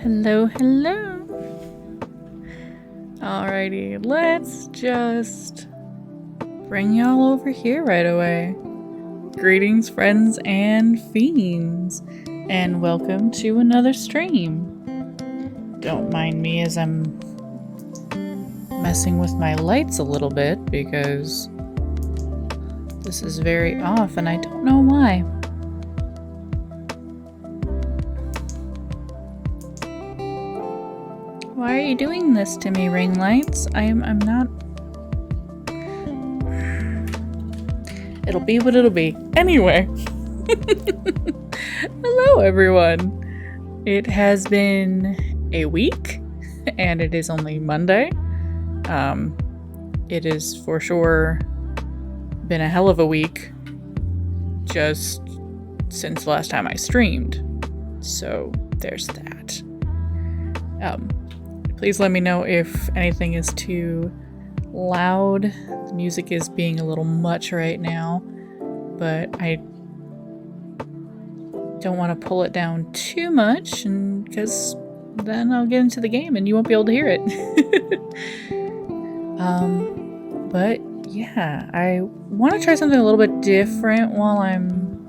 Hello, hello. Alrighty, let's just bring y'all over here right away. Greetings, friends and fiends, and welcome to another stream. Don't mind me as I'm messing with my lights a little bit because this is very off and I don't know why. Why are you doing this to me, ring lights? I'm not... It'll be what it'll be. Anyway. Hello, everyone. It has been a week, and it is only Monday. It is for sure been a hell of a week just since the last time I streamed. So, there's that. Please let me know if anything is too loud. The music is being a little much right now, but I don't want to pull it down too much, and because then I'll get into the game and you won't be able to hear it. But yeah, I want to try something a little bit different while I'm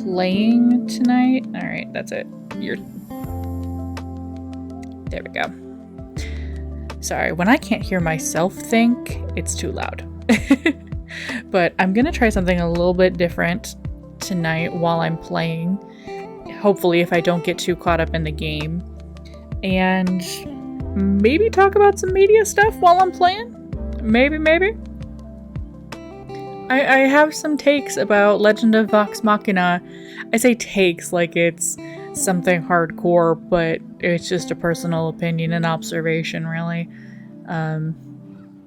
playing tonight. All right, that's it. There we go. Sorry, when I can't hear myself think, it's too loud. But I'm gonna try something a little bit different tonight while I'm playing. Hopefully, if I don't get too caught up in the game. And maybe talk about some media stuff while I'm playing? Maybe. I have some takes about Legend of Vox Machina. I say takes like it's something hardcore, but it's just a personal opinion and observation, really.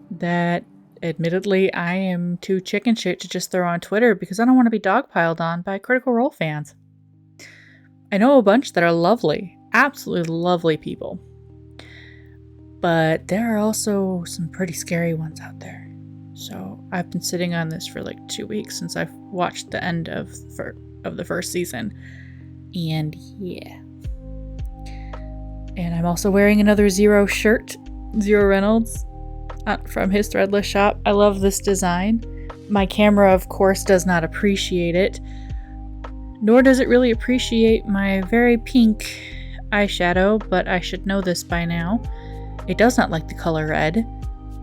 That admittedly I am too chicken shit to just throw on Twitter because I don't want to be dogpiled on by Critical Role fans. I know a bunch that are lovely, absolutely lovely people, but there are also some pretty scary ones out there. So I've been sitting on this for like 2 weeks since I've watched the end of the first season. And yeah. And I'm also wearing another Zero shirt. Zero Reynolds from his Threadless shop. I love this design. My camera, of course, does not appreciate it. Nor does it really appreciate my very pink eyeshadow, but I should know this by now. It does not like the color red.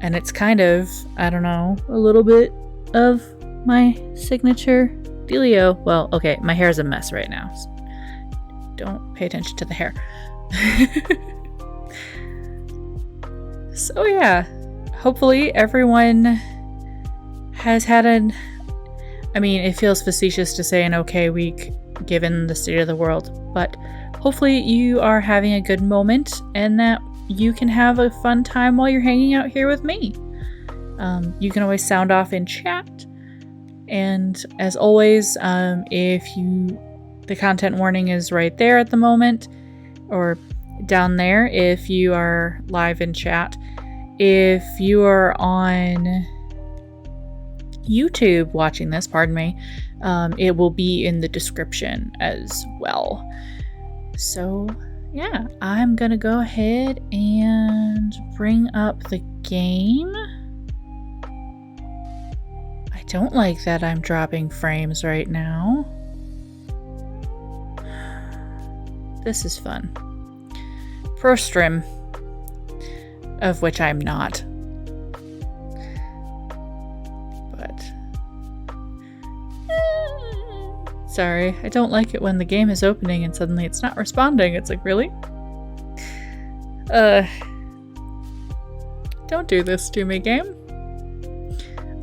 And it's kind of, I don't know, a little bit of my signature dealio. Well, okay, my hair is a mess right now. So don't pay attention to the hair. So yeah, hopefully everyone has had it feels facetious to say an okay week given the state of the world, but hopefully you are having a good moment and that you can have a fun time while you're hanging out here with me. You can always sound off in chat, and as always, the content warning is right there at the moment, or down there if you are live in chat. If you are on YouTube watching this, it will be in the description as well. So yeah, I'm gonna go ahead and bring up the game. I don't like that I'm dropping frames right now. This is fun. Pro stream, of which I'm not. But sorry, I don't like it when the game is opening and suddenly it's not responding. It's like, really? Don't do this to me, game.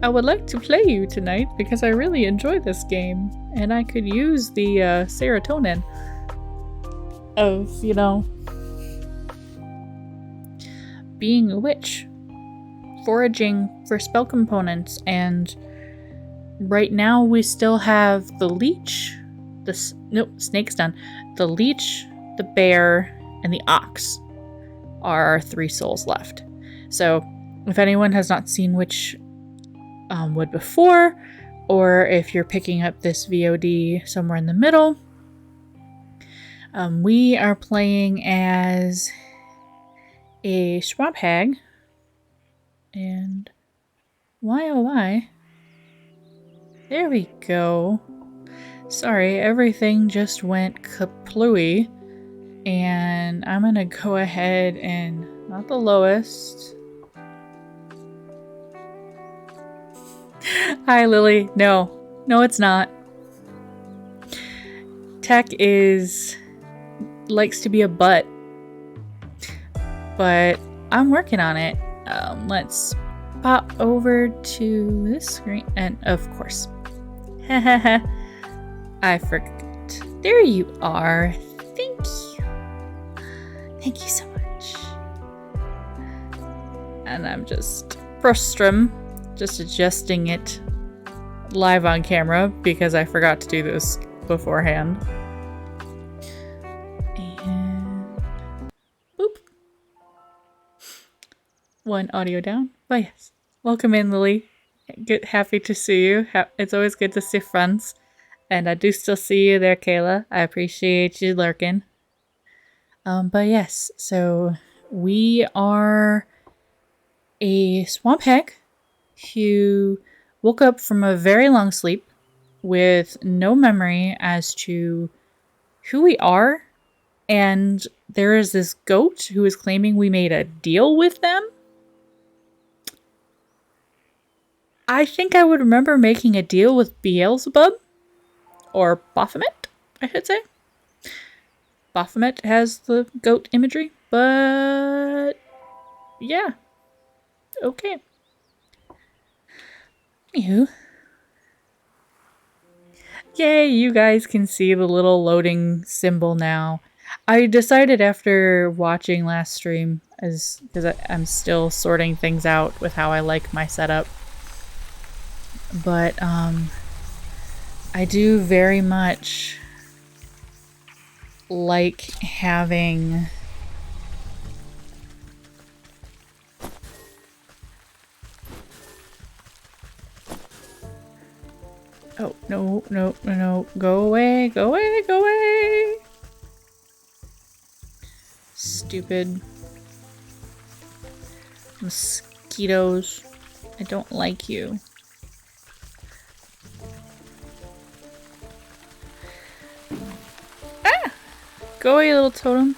I would like to play you tonight because I really enjoy this game and I could use the serotonin of, being a witch, foraging for spell components, and right now we still have the leech, snake's done. The leech, the bear, and the ox are our 3 souls left. So if anyone has not seen Wytchwood before, or if you're picking up this VOD somewhere in the middle, We are playing as a swamp hag, and why oh why? There we go. Sorry, everything just went kaplooey, and I'm gonna go ahead and not the lowest. Hi, Lily. No, it's not. Tech likes to be a butt, but I'm working on it. Let's pop over to this screen, and of course, I forgot. There you are. Thank you. Thank you so much. And I'm just frustrum, just adjusting it live on camera because I forgot to do this beforehand. And boop. One audio down. But yes, welcome in, Lily. Happy to see you. It's always good to see friends. And I do still see you there, Kayla. I appreciate you lurking. But yes, so we are a swamp hag who woke up from a very long sleep with no memory as to who we are. And there is this goat who is claiming we made a deal with them. I think I would remember making a deal with Beelzebub. Or Baphomet, I should say. Baphomet has the goat imagery, but yeah. Okay. Anywho. Yay, you guys can see the little loading symbol now. I decided after watching last stream, because I'm still sorting things out with how I like my setup. But I do very much like having oh, no. Go away. Stupid mosquitoes. I don't like you. Ah! Go away, little totem.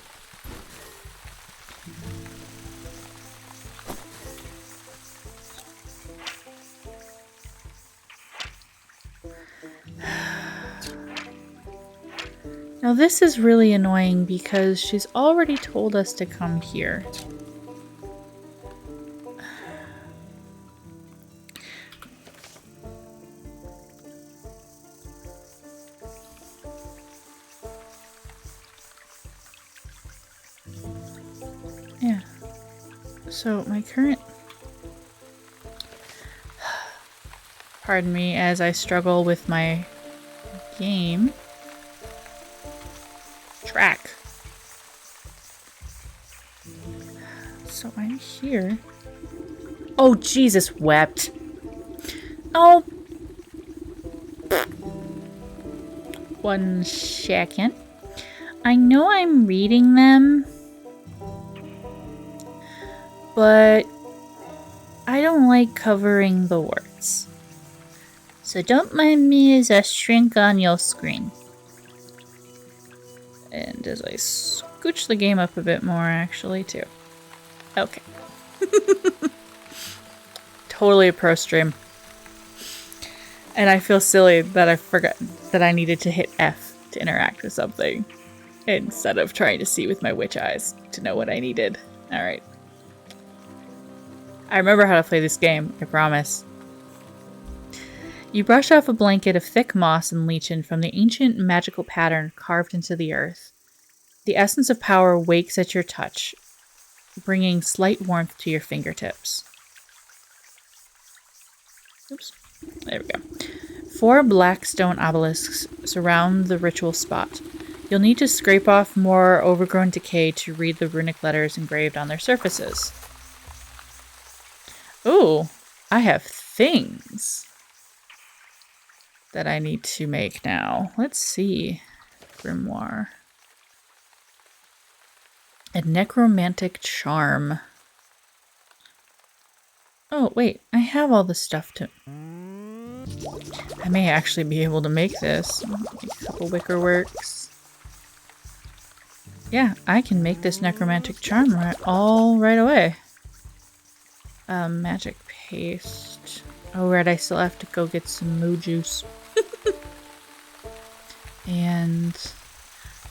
Now this is really annoying because she's already told us to come here. Yeah. So my current... Pardon me as I struggle with my game. Track. So I'm here. Oh, Jesus wept. Oh. 1 second. I know I'm reading them, but I don't like covering the words. So don't mind me as I shrink on your screen. And as I scooch the game up a bit more, actually, too. Okay. Totally a pro stream. And I feel silly that I forgot that I needed to hit F to interact with something instead of trying to see with my witch eyes to know what I needed. Alright. I remember how to play this game, I promise. You brush off a blanket of thick moss and lichen from the ancient magical pattern carved into the earth. The essence of power wakes at your touch, bringing slight warmth to your fingertips. Oops. There we go. 4 black stone obelisks surround the ritual spot. You'll need to scrape off more overgrown decay to read the runic letters engraved on their surfaces. Ooh, I have things that I need to make now. Let's see. Grimoire. A necromantic charm. Oh, wait. I have all the stuff to... I may actually be able to make this. Make a couple wicker works. Yeah, I can make this necromantic charm right away. Magic paste. Oh, right, I still have to go get some moo juice. And...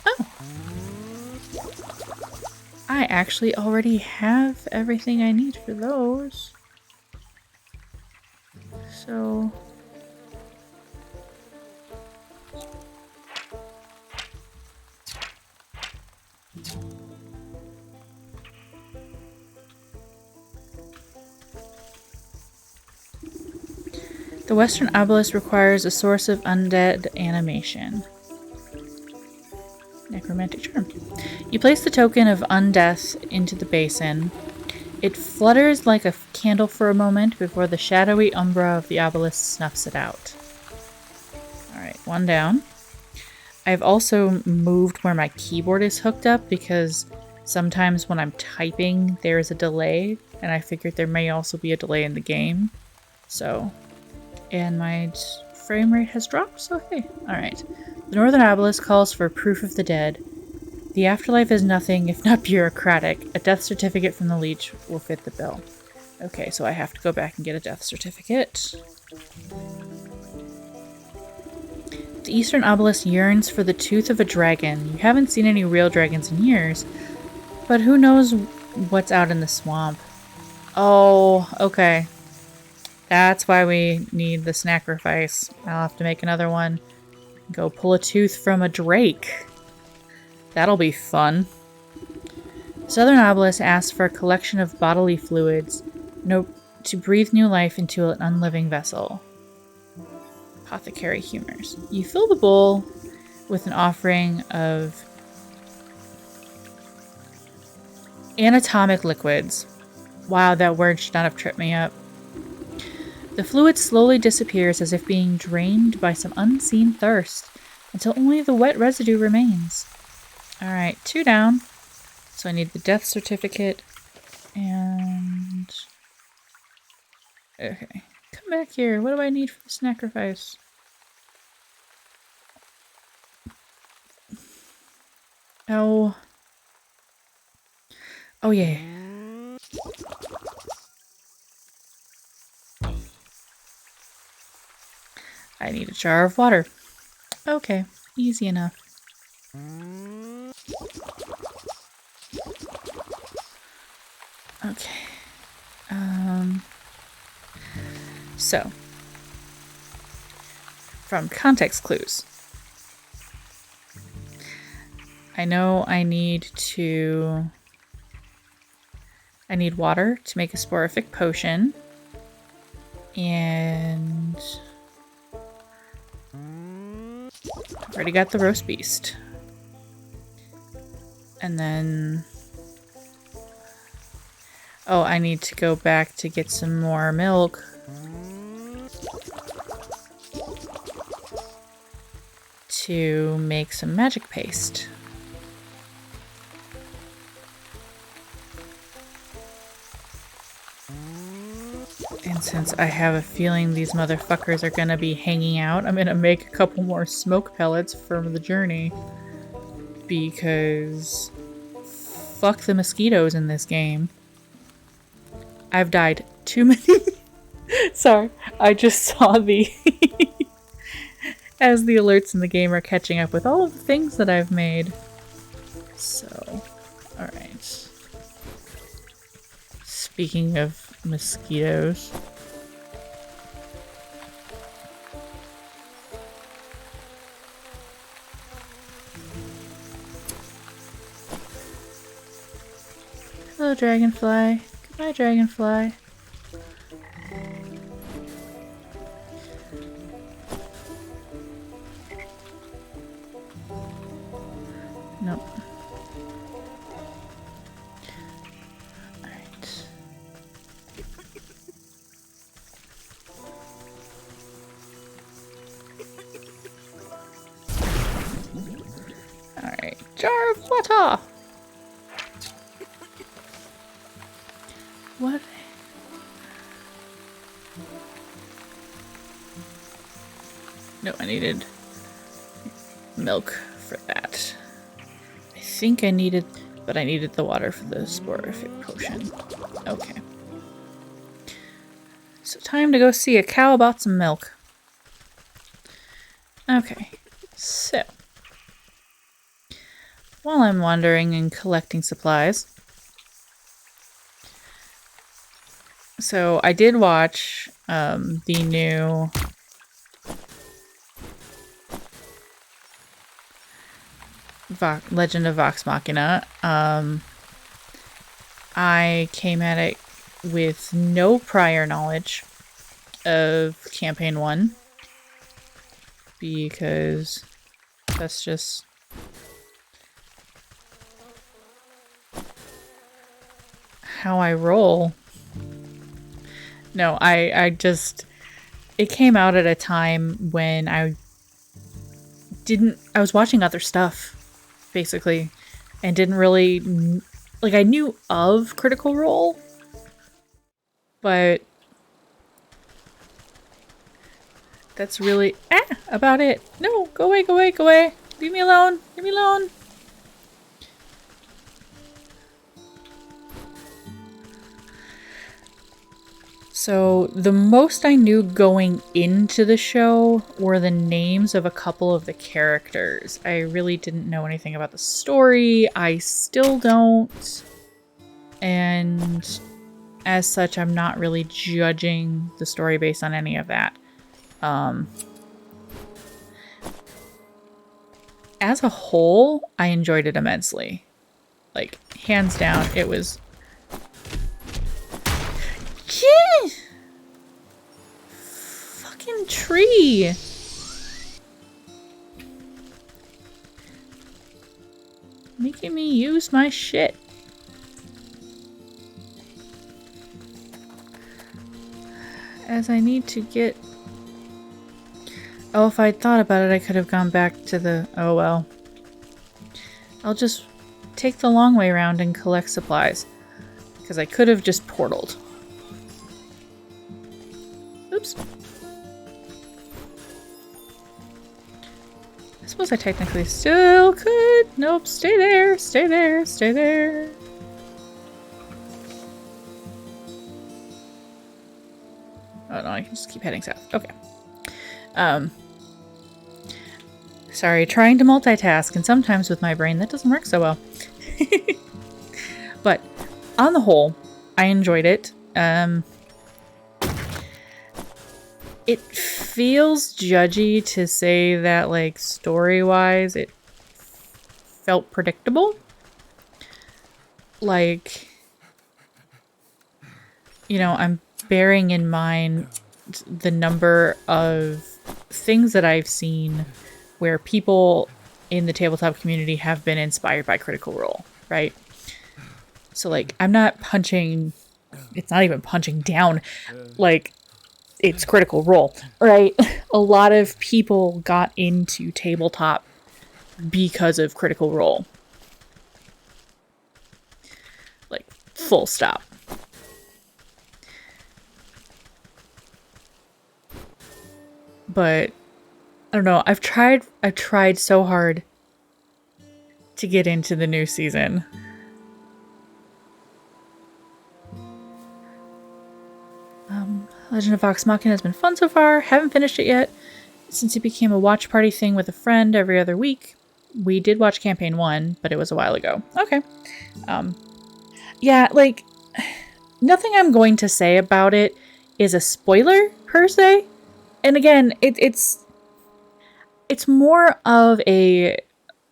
oh! I actually already have everything I need for those. So... the Western Obelisk requires a source of undead animation. Necromantic charm. You place the token of undeath into the basin. It flutters like a candle for a moment before the shadowy umbra of the obelisk snuffs it out. Alright, one down. I've also moved where my keyboard is hooked up because sometimes when I'm typing there is a delay, and I figured there may also be a delay in the game. So... and my frame rate has dropped, so hey. Alright. The Northern Obelisk calls for proof of the dead. The afterlife is nothing if not bureaucratic. A death certificate from the leech will fit the bill. Okay, so I have to go back and get a death certificate. The Eastern Obelisk yearns for the tooth of a dragon. You haven't seen any real dragons in years, but who knows what's out in the swamp. Oh, okay. That's why we need the sacrifice. I'll have to make another one. Go pull a tooth from a drake. That'll be fun. Southern Obelisk asks for a collection of bodily fluids. To breathe new life into an unliving vessel. Apothecary humors. You fill the bowl with an offering of anatomic liquids. Wow, that word should not have tripped me up. The fluid slowly disappears as if being drained by some unseen thirst, until only the wet residue remains. Alright, 2 down. So I need the death certificate, and... okay. Come back here. What do I need for the sacrifice? Oh. Oh, yeah. I need a jar of water. Okay, easy enough. Okay. So, from context clues, I know I need water to make a sporific potion, and I've already got the roast beast. And then... oh, I need to go back to get some more milk. To make some magic paste. And since I have a feeling these motherfuckers are gonna be hanging out, I'm gonna make a couple more smoke pellets for the journey. Because fuck the mosquitoes in this game. I've died too many. Sorry, I just saw the as the alerts in the game are catching up with all of the things that I've made. So, alright. Speaking of mosquitoes. Hello, dragonfly. Goodbye, dragonfly. Nope. Alright. Alright. Jar of water! What? No, I needed milk for that. I think I needed, but I needed the water for the sporific potion. Okay. So time to go see a cow about some milk. Okay, so while I'm wandering and collecting supplies, so I did watch the new Legend of Vox Machina. I came at it with no prior knowledge of Campaign 1 because that's just how I roll. No, I just... It came out at a time when I was watching other stuff, basically, and didn't really... Like, I knew of Critical Role, but that's really about it. No, go away, go away, go away. Leave me alone. Leave me alone. So the most I knew going into the show were the names of a couple of the characters. I really didn't know anything about the story. I still don't. And as such, I'm not really judging the story based on any of that. As a whole, I enjoyed it immensely. Like, hands down, it was... Fucking tree! Making me use my shit. As I need to get... Oh, if I'd thought about it, I could have gone back to the... Oh well. I'll just take the long way around and collect supplies. Because I could have just portaled. Oops. I suppose I technically still could. Nope, stay there, stay there, stay there. Oh no, I can just keep heading south. Okay. Sorry, trying to multitask, and sometimes with my brain that doesn't work so well. But on the whole, I enjoyed it. It feels judgy to say that, like, story-wise, it felt predictable. Like, you know, I'm bearing in mind the number of things that I've seen where people in the tabletop community have been inspired by Critical Role, right? So, like, I'm not punching... It's not even punching down. Like, it's Critical Role, right? A lot of people got into tabletop because of Critical Role. Like, full stop. But I don't know. I've tried so hard to get into the new season. Legend of Vox Machina has been fun so far. Haven't finished it yet. Since it became a watch party thing with a friend every other week. We did watch Campaign 1, but it was a while ago. Okay. Yeah, like, nothing I'm going to say about it is a spoiler, per se. And again, it's more of a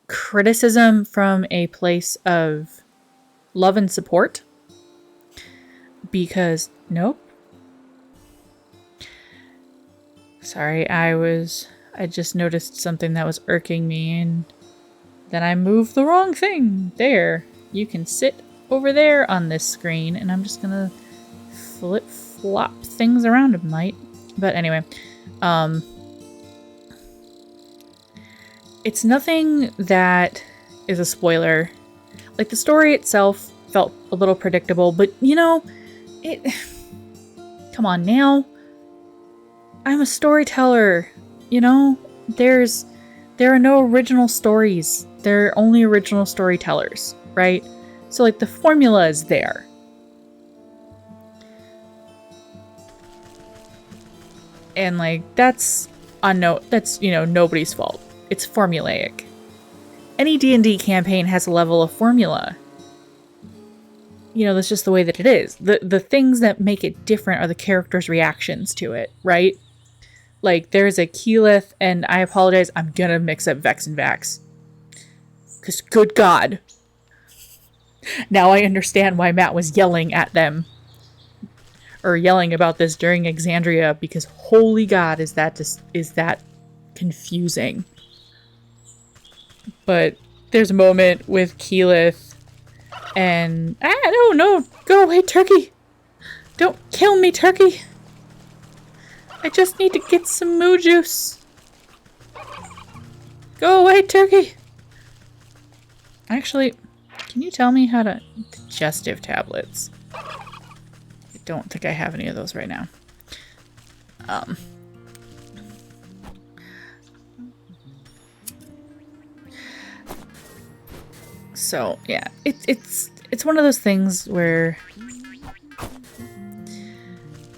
criticism from a place of love and support. Because, nope. Sorry, I just noticed something that was irking me, and then I moved the wrong thing. There. You can sit over there on this screen, and I'm just gonna flip-flop things around a mite. But anyway, it's nothing that is a spoiler. Like, the story itself felt a little predictable, but, you know, It... Come on now. I'm a storyteller, you know? There are no original stories. There are only original storytellers, right? So, like, the formula is there. And, like, that's, you know, nobody's fault. It's formulaic. Any D&D campaign has a level of formula. You know, that's just the way that it is. The things that make it different are the characters' reactions to it, right? Like, there's a Keyleth, and I apologize, I'm gonna mix up Vex and Vax. Because, good God. Now I understand why Matt was yelling at them. Or yelling about this during Exandria, because holy God, is that confusing. But there's a moment with Keyleth, and... no, go away, turkey! Don't kill me, turkey! I just need to get some moo juice. Go away, turkey! Actually, can you tell me how to... Digestive tablets. I don't think I have any of those right now. So, yeah. It's one of those things where...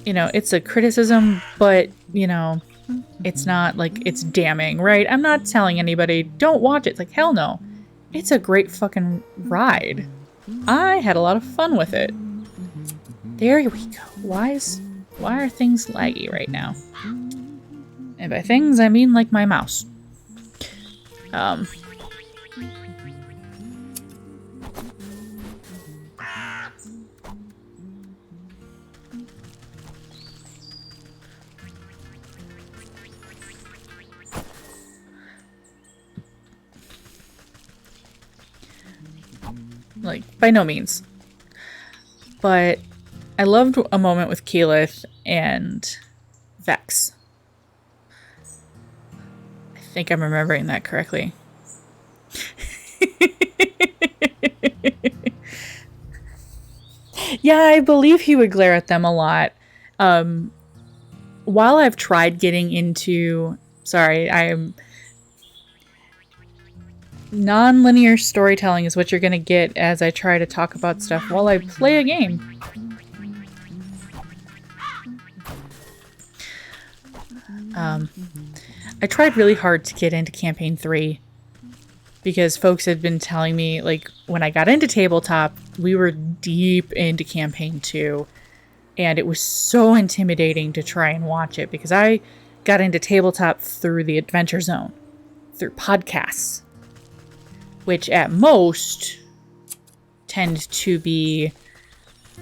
You know, it's a criticism, but, you know, it's not like it's damning, right? I'm not telling anybody, don't watch it. It's like, hell no. It's a great fucking ride. I had a lot of fun with it. There we go. Why are things laggy right now? And by things, I mean like my mouse. Like, by no means. But I loved a moment with Keyleth and Vex. I think I'm remembering that correctly. Yeah, I believe he would glare at them a lot. While I've tried getting into... Sorry, non-linear storytelling is what you're gonna get as I try to talk about stuff while I play a game. I tried really hard to get into Campaign 3 because folks had been telling me, like, when I got into tabletop, we were deep into Campaign 2, and it was so intimidating to try and watch it because I got into tabletop through the Adventure Zone, through podcasts, which at most tend to be,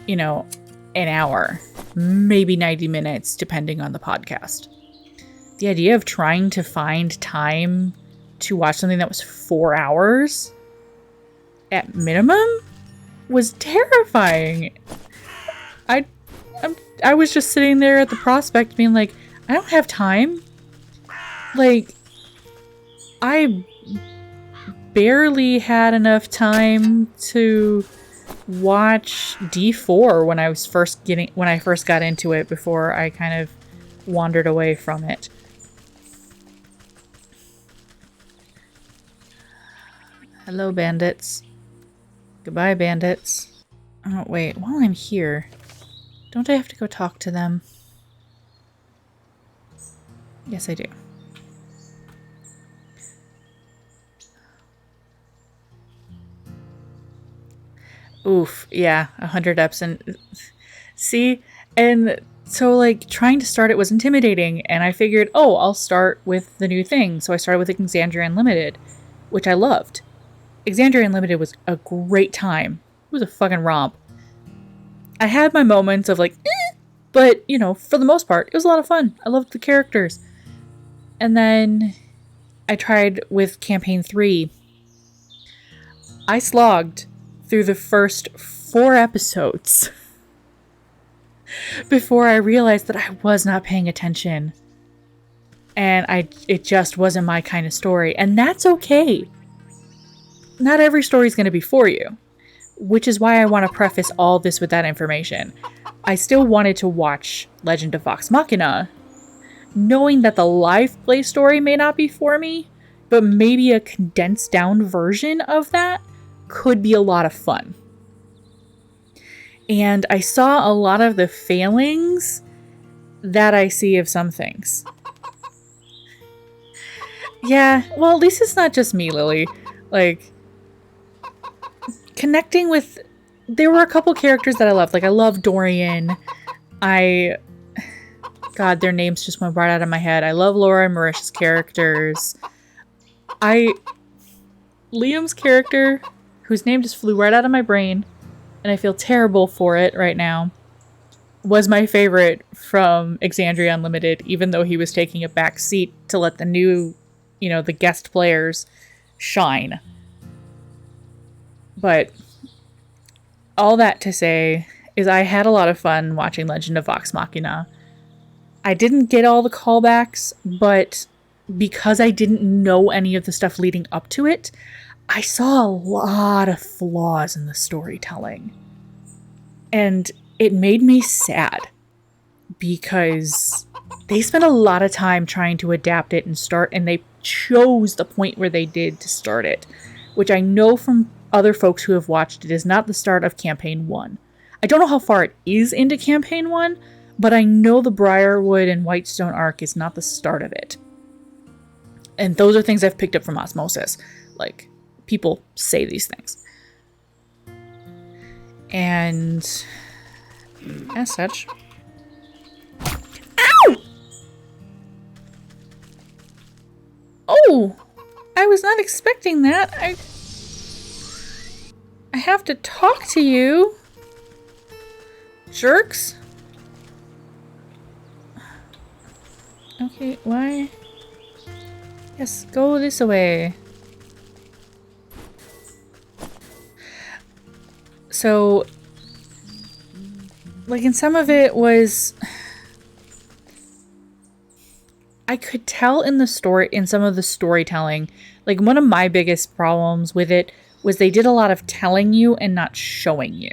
you know, an hour, maybe 90 minutes, depending on the podcast. The idea of trying to find time to watch something that was 4 hours at minimum was terrifying. I was just sitting there at the prospect being like, I don't have time. Like, I barely had enough time to watch D4 when I first got into it before I kind of wandered away from it. Hello, bandits. Goodbye, bandits. Oh, wait. While I'm here, don't I have to go talk to them? Yes, I do. Oof, yeah, 100 eps and... See? And so, like, trying to start it was intimidating, and I figured, oh, I'll start with the new thing. So I started with Exandria Unlimited, which I loved. Exandria Unlimited was a great time. It was a fucking romp. I had my moments of, like, but, you know, for the most part, it was a lot of fun. I loved the characters. And then I tried with Campaign 3. I slogged through the first 4 episodes before I realized that I was not paying attention. And it just wasn't my kind of story. And that's okay. Not every story is going to be for you. which is why I want to preface all this with that information. I still wanted to watch Legend of Vox Machina, knowing that the live play story may not be for me, but maybe a condensed down version of that could be a lot of fun. And I saw a lot of the failings that I see of some things. Yeah, well, at least it's not just me, Lily. Like, connecting with... There were a couple characters that I loved. Like, I love Dorian. God, their names just went right out of my head. I love Laura and Marisha's characters. Liam's character, whose name just flew right out of my brain, and I feel terrible for it right now, was my favorite from Exandria Unlimited, even though he was taking a back seat to let the new, the guest players shine. But all that to say is I had a lot of fun watching Legend of Vox Machina. I didn't get all the callbacks, but because I didn't know any of the stuff leading up to it, I saw a lot of flaws in the storytelling. And it made me sad because they spent a lot of time trying to adapt it and they chose the point where they did to start it, which I know from other folks who have watched it is not the start of Campaign 1. I don't know how far it is into Campaign 1, but I know the Briarwood and Whitestone arc is not the start of it. And those are things I've picked up from osmosis. Like, people say these things. And as such... Ow! Oh! I was not expecting that. I have to talk to you. Jerks. Okay, why? Yes, go this way. So, like, in some of it was... I could tell in some of the storytelling, like, one of my biggest problems with it was they did a lot of telling you and not showing you.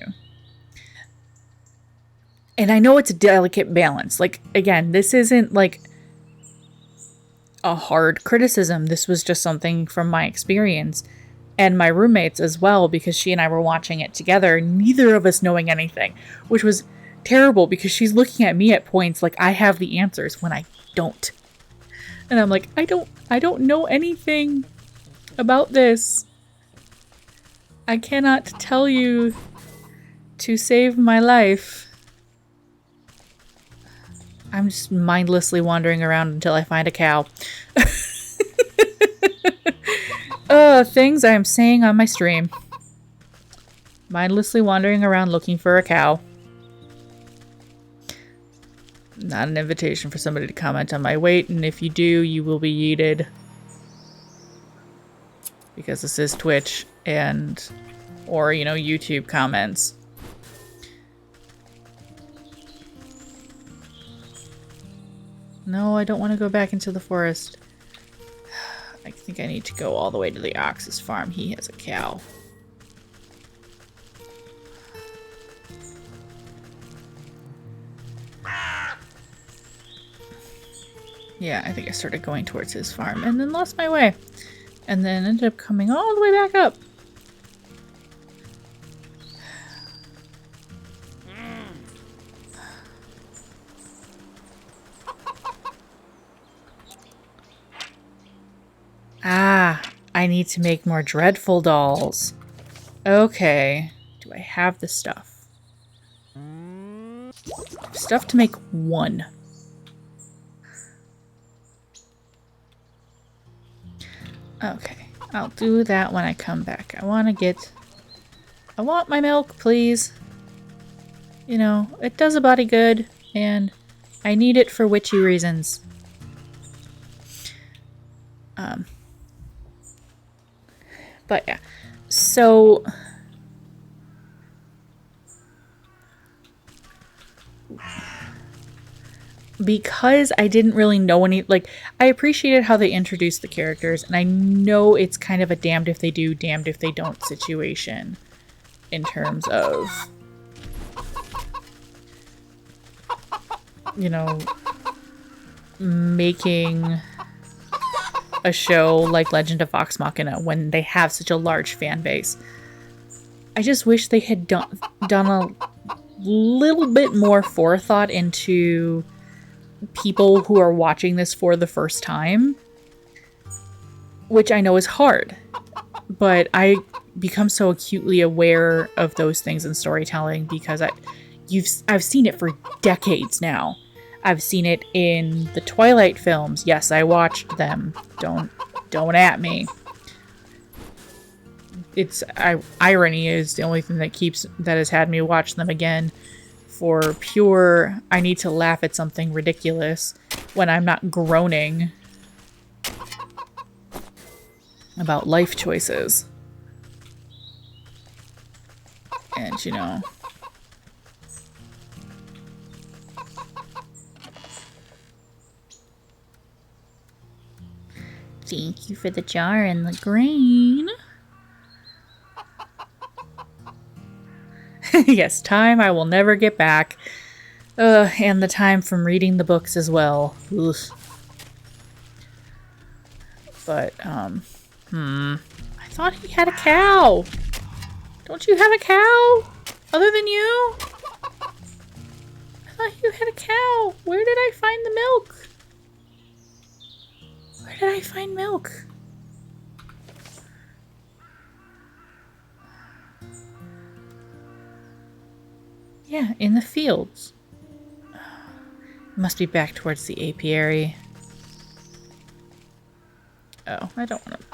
And I know it's a delicate balance. Like, again, this isn't, like, a hard criticism. This was just something from my experience. And my roommates as well, because she and I were watching it together, neither of us knowing anything, which was terrible because she's looking at me at points like I have the answers when I don't. And I'm like, I don't know anything about this. I cannot tell you to save my life. I'm just mindlessly wandering around until I find a cow. Things I'm saying on my stream. Mindlessly wandering around looking for a cow. Not an invitation for somebody to comment on my weight, and if you do, you will be yeeted. Because this is Twitch or YouTube comments. No, I don't want to go back into the forest. I think I need to go all the way to the Ox's farm. He has a cow. Yeah, I think I started going towards his farm and then lost my way. And then ended up coming all the way back up. Ah, I need to make more dreadful dolls. Okay. Do I have the stuff? Stuff to make one. Okay. I'll do that when I come back. I want my milk, please. It does a body good, and I need it for witchy reasons. But yeah, so because I didn't really know I appreciated how they introduced the characters, and I know it's kind of a damned if they do, damned if they don't situation. in terms of, you know, making a show like Legend of Vox Machina when they have such a large fan base. I just wish they had done a little bit more forethought into people who are watching this for the first time, which I know is hard, but I become so acutely aware of those things in storytelling because I've seen it for decades now. I've seen it in the Twilight films. Yes, I watched them. Don't at me. Irony is the only thing that has had me watch them again for pure, I need to laugh at something ridiculous when I'm not groaning about life choices. And, you know, thank you for the jar and the grain. Yes, time I will never get back. And the time from reading the books as well. Ugh. But, I thought he had a cow. Don't you have a cow? Other than you? I thought you had a cow. Where did I find the milk? Where did I find milk? Yeah, in the fields. It must be back towards the apiary. Oh, I don't want to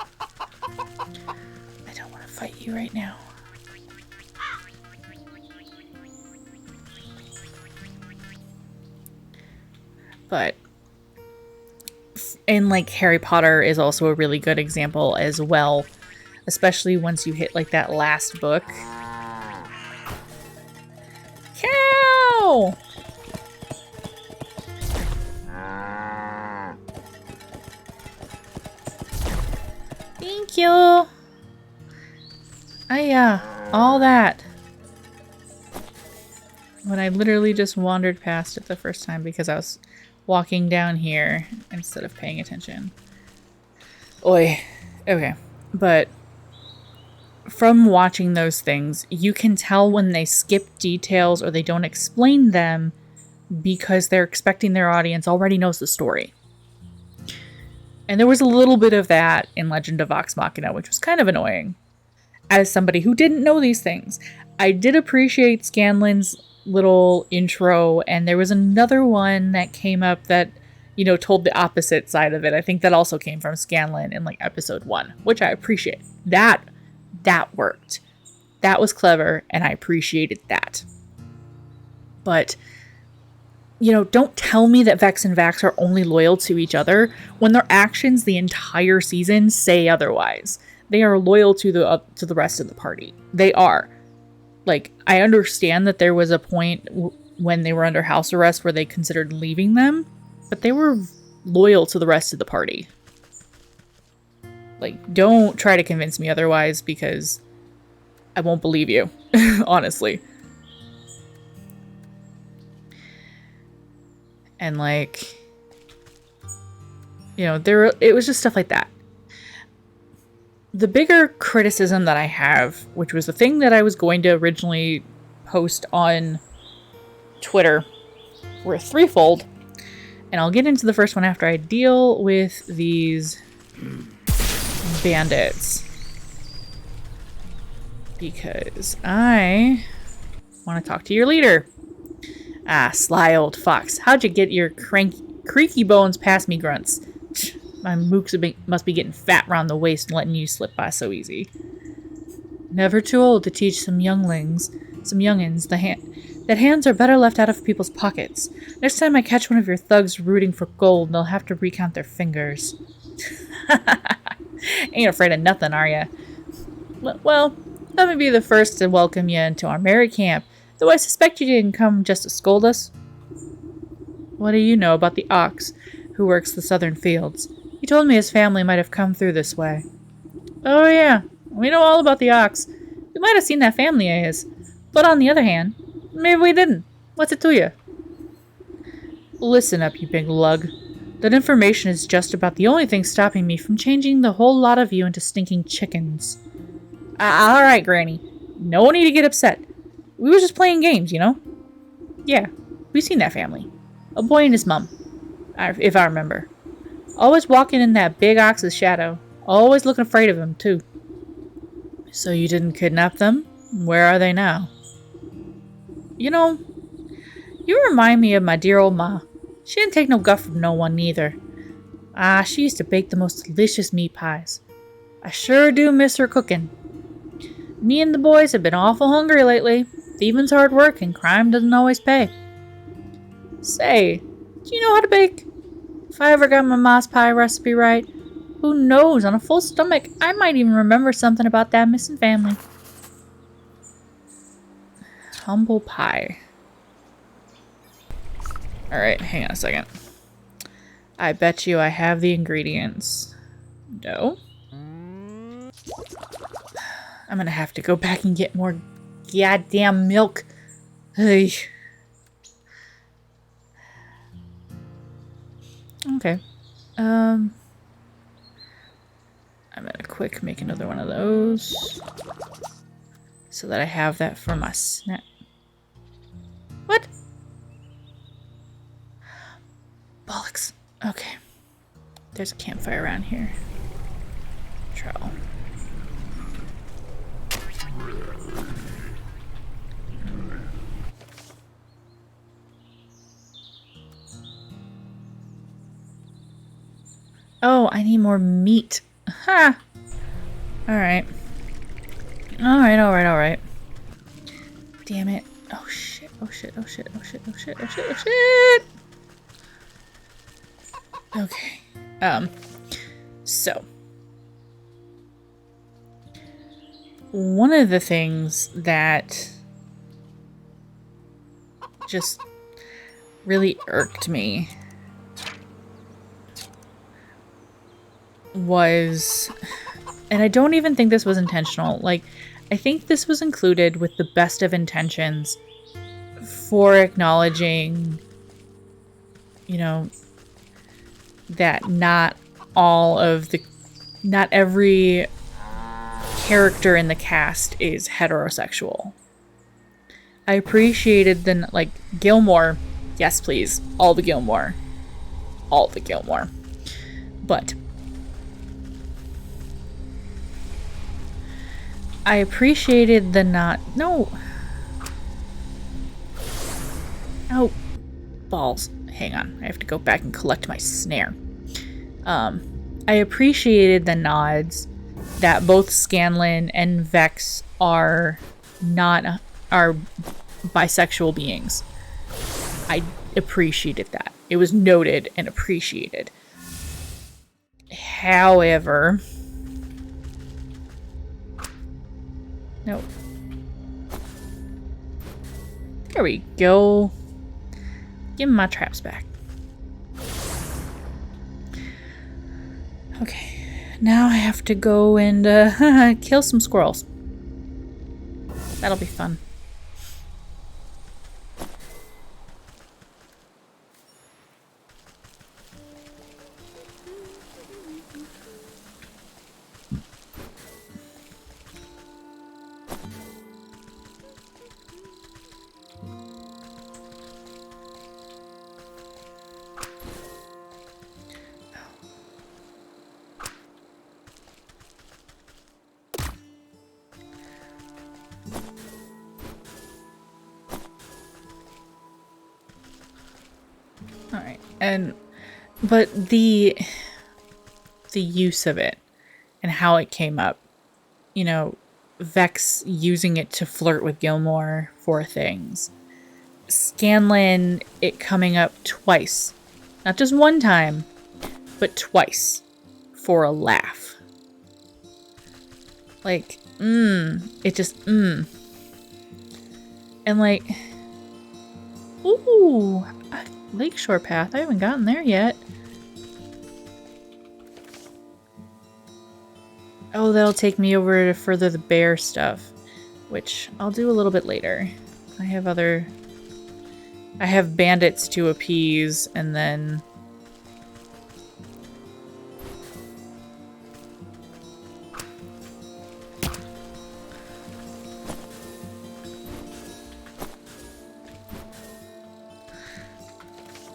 fight you right now. But, and like Harry Potter is also a really good example as well, especially once you hit like that last book. Cow! Thank you. All that. When I literally just wandered past it the first time because I was walking down here instead of paying attention. Oi. Okay. But from watching those things, you can tell when they skip details or they don't explain them because they're expecting their audience already knows the story. And there was a little bit of that in Legend of Vox Machina, which was kind of annoying. As somebody who didn't know these things, I did appreciate Scanlan's little intro, and there was another one that came up that, you know, told the opposite side of it. I think that also came from Scanlan in like episode 1, which I appreciate. That worked. That was clever, and I appreciated that. But, you know, don't tell me that Vex and Vax are only loyal to each other when their actions the entire season say otherwise. They are loyal to the rest of the party. They are. Like, I understand that there was a point when they were under house arrest where they considered leaving them, but they were loyal to the rest of the party. Like, don't try to convince me otherwise because I won't believe you, honestly. And like, you know, it was just stuff like that. The bigger criticism that I have, which was the thing that I was going to originally post on Twitter, were threefold. And I'll get into the first one after I deal with these bandits. Because I want to talk to your leader. Ah, sly old fox. How'd you get your creaky bones past me, grunts? My mooks must be getting fat round the waist and letting you slip by so easy. Never too old to teach some youngins, that hands are better left out of people's pockets. Next time I catch one of your thugs rooting for gold, they'll have to recount their fingers. Ain't afraid of nothing, are ya? Well, let me be the first to welcome you into our merry camp, though I suspect you didn't come just to scold us. What do you know about the ox who works the southern fields? He told me his family might have come through this way. Oh yeah, we know all about the ox. We might have seen that family of his. But on the other hand, maybe we didn't. What's it to you? Listen up, you big lug. That information is just about the only thing stopping me from changing the whole lot of you into stinking chickens. Alright, Granny. No need to get upset. We were just playing games, you know? Yeah, we've seen that family. A boy and his mum, if I remember. Always walking in that big ox's shadow. Always looking afraid of him, too. So you didn't kidnap them? Where are they now? You know, you remind me of my dear old ma. She didn't take no guff from no one, neither. She used to bake the most delicious meat pies. I sure do miss her cooking. Me and the boys have been awful hungry lately. Thieving's hard work and crime doesn't always pay. Say, do you know how to bake? If I ever got my ma's pie recipe right, who knows, on a full stomach, I might even remember something about that missing family. Humble pie. Alright, hang on a second. I bet you I have the ingredients. Dough? I'm gonna have to go back and get more goddamn milk. Hey. Okay. I'm gonna quick make another one of those. So that I have that for my snack. What? Bollocks. Okay. There's a campfire around here. Trowel. Oh, I need more meat. Ha! Alright. Alright. Damn it. Oh shit, oh shit. Okay. So. One of the things that just really irked me was, and I don't even think this was intentional, like, I think this was included with the best of intentions for acknowledging, you know, that not every character in the cast is heterosexual. I appreciated the, like, Gilmore, yes please, all the Gilmore. But I appreciated the no. Oh, balls. Hang on, I have to go back and collect my snare. I appreciated the nods that both Scanlan and Vex are bisexual beings. I appreciated that. It was noted and appreciated. However, nope. There we go. Give me my traps back. Okay, now I have to go and kill some squirrels. That'll be fun. Alright, but the use of it and how it came up, you know, Vex using it to flirt with Gilmore for things. Scanlan, it coming up twice. Not just one time, but twice. For a laugh. Like, it just, And like, ooh, Lakeshore Path. I haven't gotten there yet. Oh, that'll take me over to further the bear stuff. which I'll do a little bit later. I have bandits to appease, and then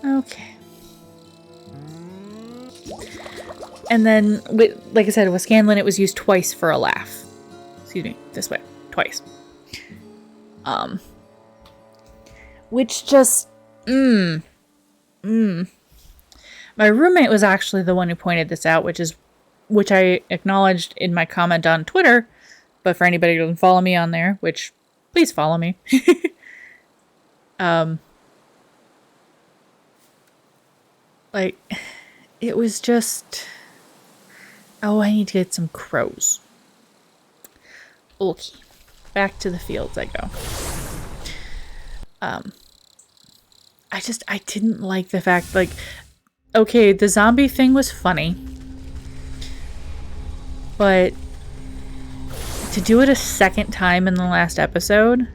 okay. And then, like I said, with Scanlan, it was used twice for a laugh. Excuse me, this way. Twice. Which just... My roommate was actually the one who pointed this out, which I acknowledged in my comment on Twitter. But for anybody who doesn't follow me on there, which, please follow me. Like, it was just... Oh, I need to get some crows. Okay. Back to the fields I go. I didn't like the fact, like, okay, the zombie thing was funny. But to do it a second time in the last episode,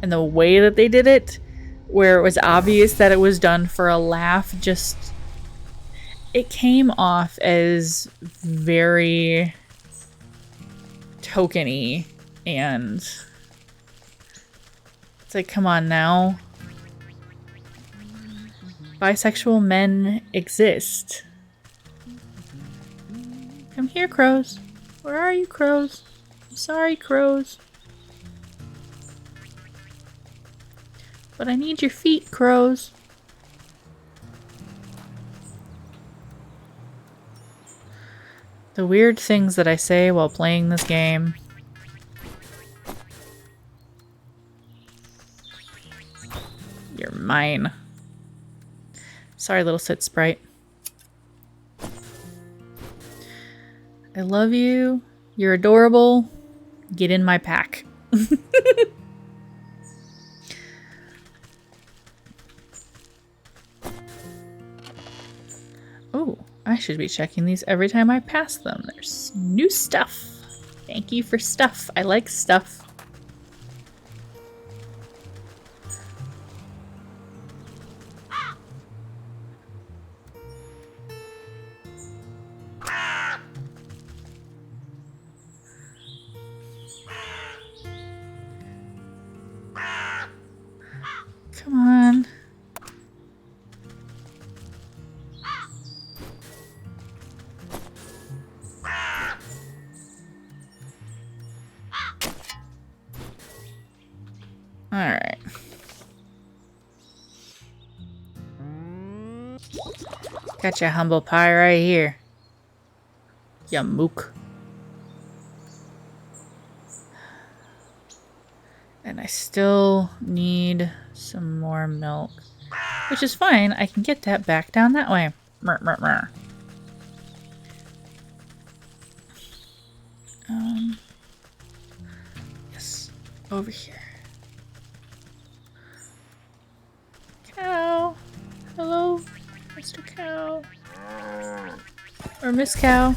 and the way that they did it, where it was obvious that it was done for a laugh, just... It came off as very tokeny, and it's like, come on now. Bisexual men exist. Come here, crows. Where are you, crows? I'm sorry, crows. But I need your feet, crows. The weird things that I say while playing this game. You're mine. Sorry, little sit sprite. I love you. You're adorable. Get in my pack. Oh, I should be checking these every time I pass them. There's new stuff. Thank you for stuff. I like stuff. Come on. Alright. Got your humble pie right here. Ya mook. And I still need some more milk. Which is fine. I can get that back down that way. Mer, mer, mer. Yes. Over here. Cow. Hello, Mr. Cow. Or Miss Cow.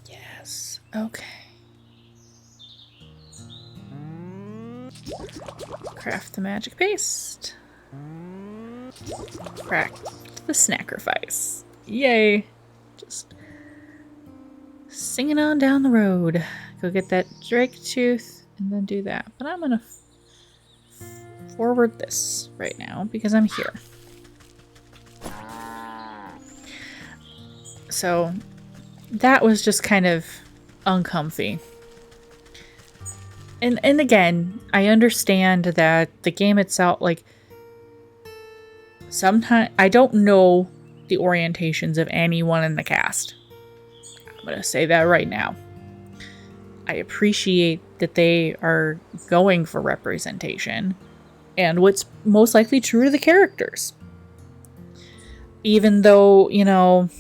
Yes. Okay. Craft the magic paste. Craft the snackerfice. Yay. Just singing on down the road. Go get that drake tooth and then do that. But I'm gonna forward this right now because I'm here. So that was just kind of uncomfy. And again, I understand that the game itself, like, sometimes I don't know the orientations of anyone in the cast. I'm gonna say that right now. I appreciate that they are going for representation and what's most likely true to the characters. Even though, you know,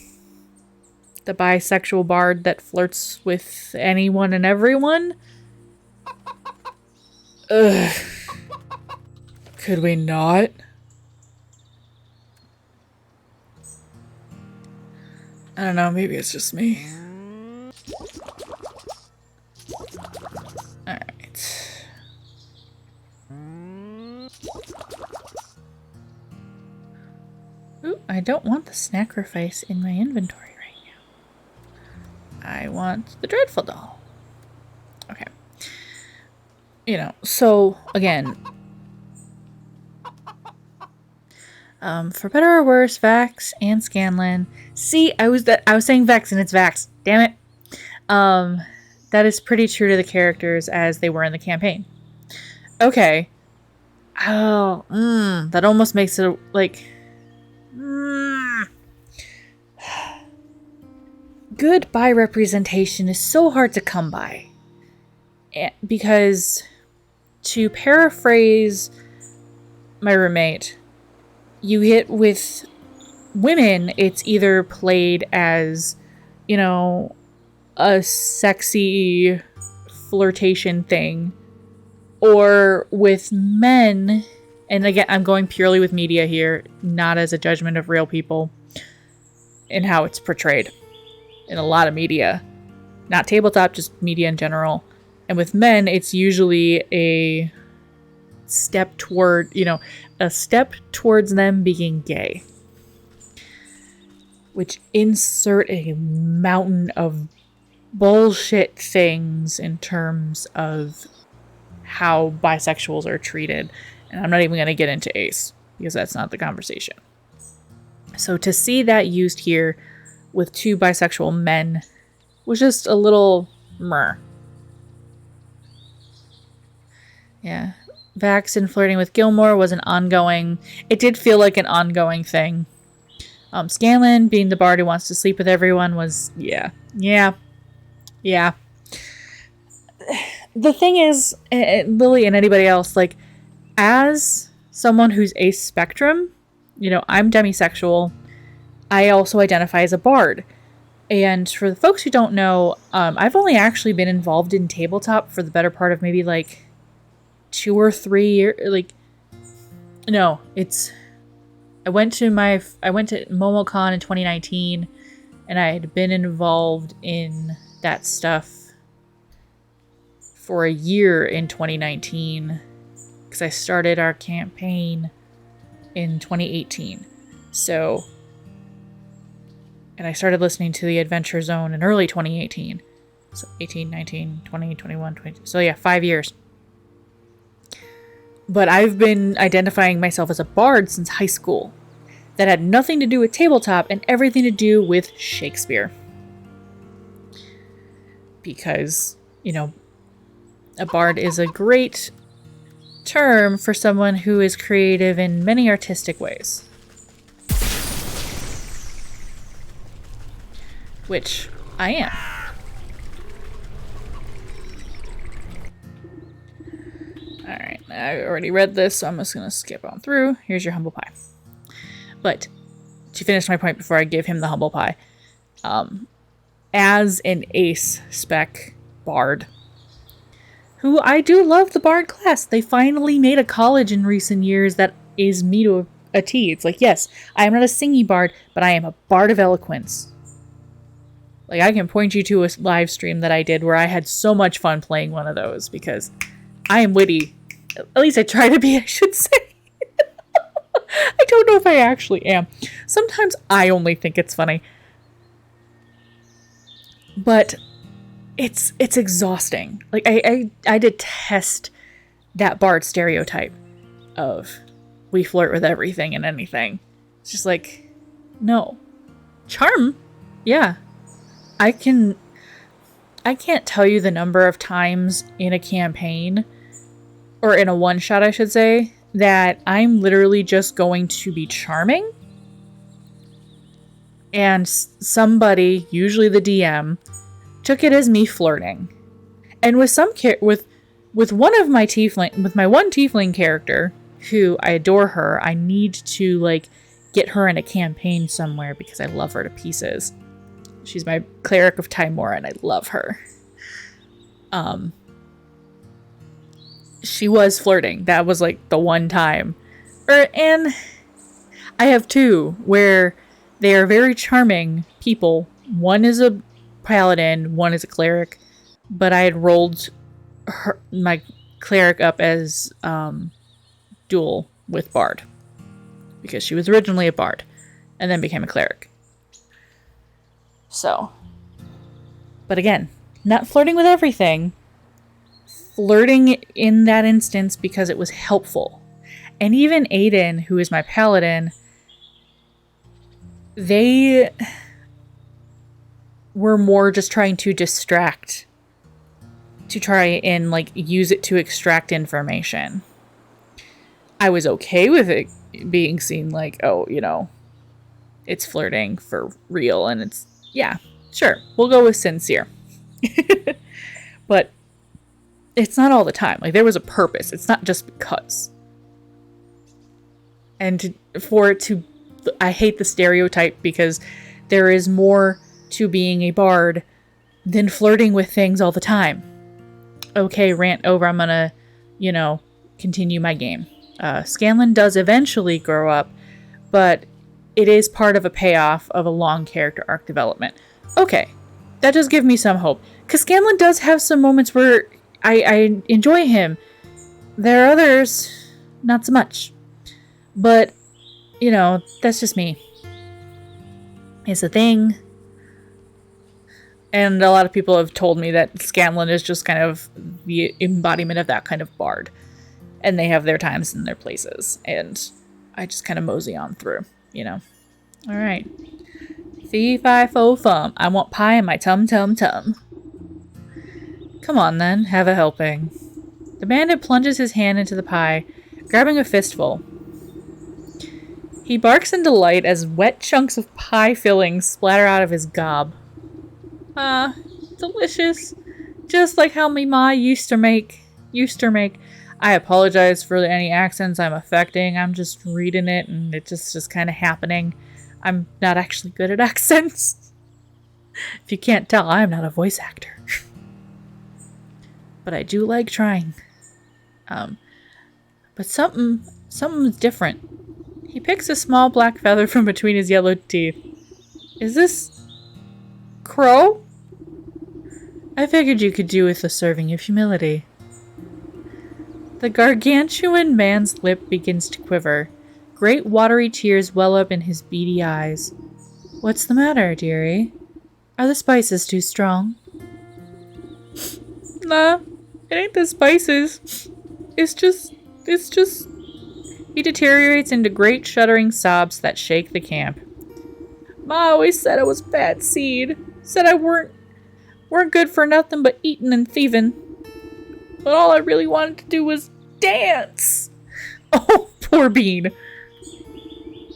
the bisexual bard that flirts with anyone and everyone. Ugh. Could we not? I don't know, maybe it's just me. I don't want the sacrifice in my inventory right now. I want the Dreadful Doll. Okay. You know, so again, for better or worse, Vax and Scanlan. See, I was saying Vex and it's Vax. Damn it. That is pretty true to the characters as they were in the campaign. Okay. Oh, that almost makes it like good bi representation is so hard to come by. Because to paraphrase my roommate, you get with women, it's either played as, you know, a sexy flirtation thing, or with men, and again, I'm going purely with media here, not as a judgment of real people, and how it's portrayed in a lot of media. Not tabletop, just media in general. And with men, it's usually a step toward, a step towards them being gay. Which insert a mountain of bullshit things in terms of how bisexuals are treated. And I'm not even going to get into Ace, because that's not the conversation. So to see that used here with two bisexual men was just a little meh. Yeah. Vax and flirting with Gilmore was an ongoing... It did feel like an ongoing thing. Scanlan being the bard who wants to sleep with everyone was... Yeah. The thing is, Lily and anybody else, like, as someone who's a spectrum, I'm demisexual. I also identify as a bard. And for the folks who don't know, I've only actually been involved in tabletop for the better part of maybe, 2 or 3 years. I went to MomoCon in 2019, and I had been involved in that stuff for a year in 2019, because I started our campaign in 2018. So, and I started listening to the Adventure Zone in early 2018. So 18, 19, 20, 21, 22. So yeah, 5 years. But I've been identifying myself as a bard since high school. That had nothing to do with tabletop and everything to do with Shakespeare. Because, a bard is a great term for someone who is creative in many artistic ways. Which I am. Alright, I already read this, so I'm just going to skip on through. Here's your humble pie. But, to finish my point before I give him the humble pie, as an ace spec bard, who I do love the bard class. They finally made a college in recent years that is me to a T. It's like, yes, I am not a singy bard, but I am a bard of eloquence. I can point you to a live stream that I did where I had so much fun playing one of those, because I am witty. At least I try to be, I should say. I don't know if I actually am. Sometimes I only think it's funny. But it's exhausting. I detest that bard stereotype of we flirt with everything and anything. It's just no. Charm? Yeah. I can't tell you the number of times in a campaign, or in a one-shot, I should say, that I'm literally just going to be charming, and somebody, usually the DM, took it as me flirting. And with with one of my tiefling, with my one tiefling character, who I adore her, I need to get her in a campaign somewhere because I love her to pieces. She's my cleric of Timora, and I love her. She was flirting. That was the one time. And I have 2 where they are very charming people. One is a paladin, one is a cleric, but I had rolled my cleric up as dual with bard, because she was originally a bard. and then became a cleric. So, but again, not flirting with everything. Flirting in that instance because it was helpful. And even Aiden, who is my paladin, they were more just trying to distract, to try and like use it to extract information. I was okay with it being seen like, oh, you know, it's flirting for real, and it's, yeah, sure, we'll go with sincere. But it's not all the time. Like, there was a purpose. It's not just because. And I hate the stereotype, because there is more to being a bard than flirting with things all the time. Okay, rant over. I'm gonna, continue my game. Scanlan does eventually grow up, but it is part of a payoff of a long character arc development. Okay, that does give me some hope. Because Scanlan does have some moments where I enjoy him. There are others, not so much. But, that's just me. It's a thing. And a lot of people have told me that Scanlan is just kind of the embodiment of that kind of bard. And they have their times and their places. And I just kind of mosey on through, Alright. Fee, fi, fo, fum. I want pie in my tum, tum, tum. Come on, then. Have a helping. The bandit plunges his hand into the pie, grabbing a fistful. He barks in delight as wet chunks of pie filling splatter out of his gob. Ah, delicious. Just like how my ma used to make. I apologize for any accents I'm affecting. I'm just reading it, and it's just kind of happening. I'm not actually good at accents. If you can't tell, I am not a voice actor. But I do like trying. But something's different. He picks a small black feather from between his yellow teeth. Is this crow? I figured you could do with a serving of humility. The gargantuan man's lip begins to quiver. Great watery tears well up in his beady eyes. What's the matter, dearie? Are the spices too strong? Nah, it ain't the spices. It's just... He deteriorates into great shuddering sobs that shake the camp. Ma always said I was bad seed. Said I weren't good for nothing but eating and thieving. But all I really wanted to do was dance. Oh, poor Bean.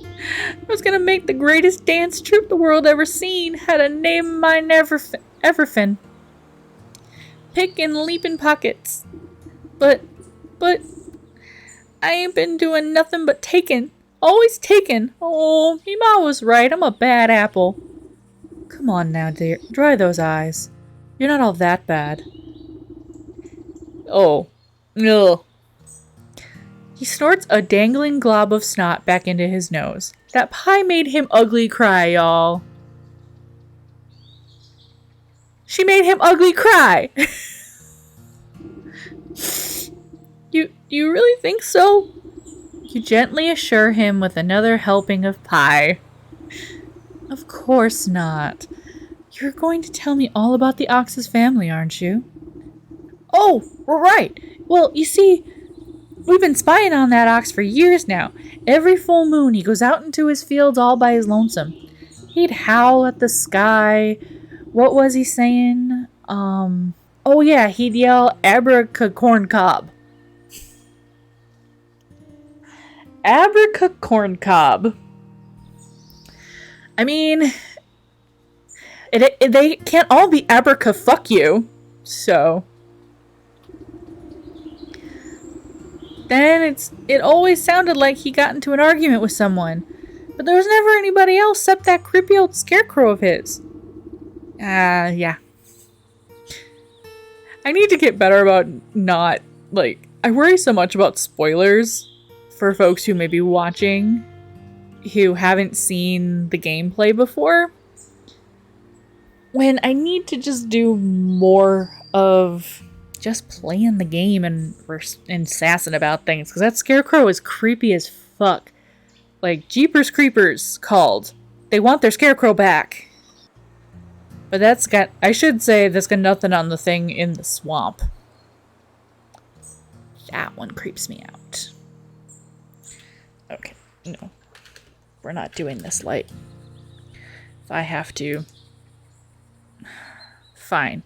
I was gonna make the greatest dance troupe the world ever seen. Had a name of mine Everfin. Pick and leap in pockets. But I ain't been doing nothing but taking. Always taking. Oh, me ma was right. I'm a bad apple. Come on now, dear. Dry those eyes. You're not all that bad. Oh. Ugh. He snorts a dangling glob of snot back into his nose. That pie made him ugly cry, y'all. She made him ugly cry! You really think so? You gently assure him with another helping of pie. Of course not. You're going to tell me all about the Ox's family, aren't you? Oh, right. Well, you see, we've been spying on that ox for years now. Every full moon, he goes out into his fields all by his lonesome. He'd howl at the sky. What was he saying? Oh yeah, he'd yell, "Abraca-corn cob." Abraca-corn cob. I mean, they can't all be abraca-fuck you, so... Then it always sounded like he got into an argument with someone. But there was never anybody else except that creepy old scarecrow of his. Yeah. I need to get better about not, I worry so much about spoilers for folks who may be watching who haven't seen the gameplay before. When I need to just do more of just playing the game and sassing about things. Because that scarecrow is creepy as fuck. like Jeepers Creepers called. They want their scarecrow back. But I should say that's got nothing on the thing in the swamp. That one creeps me out. Okay, no. We're not doing this light. If I have to... Fine.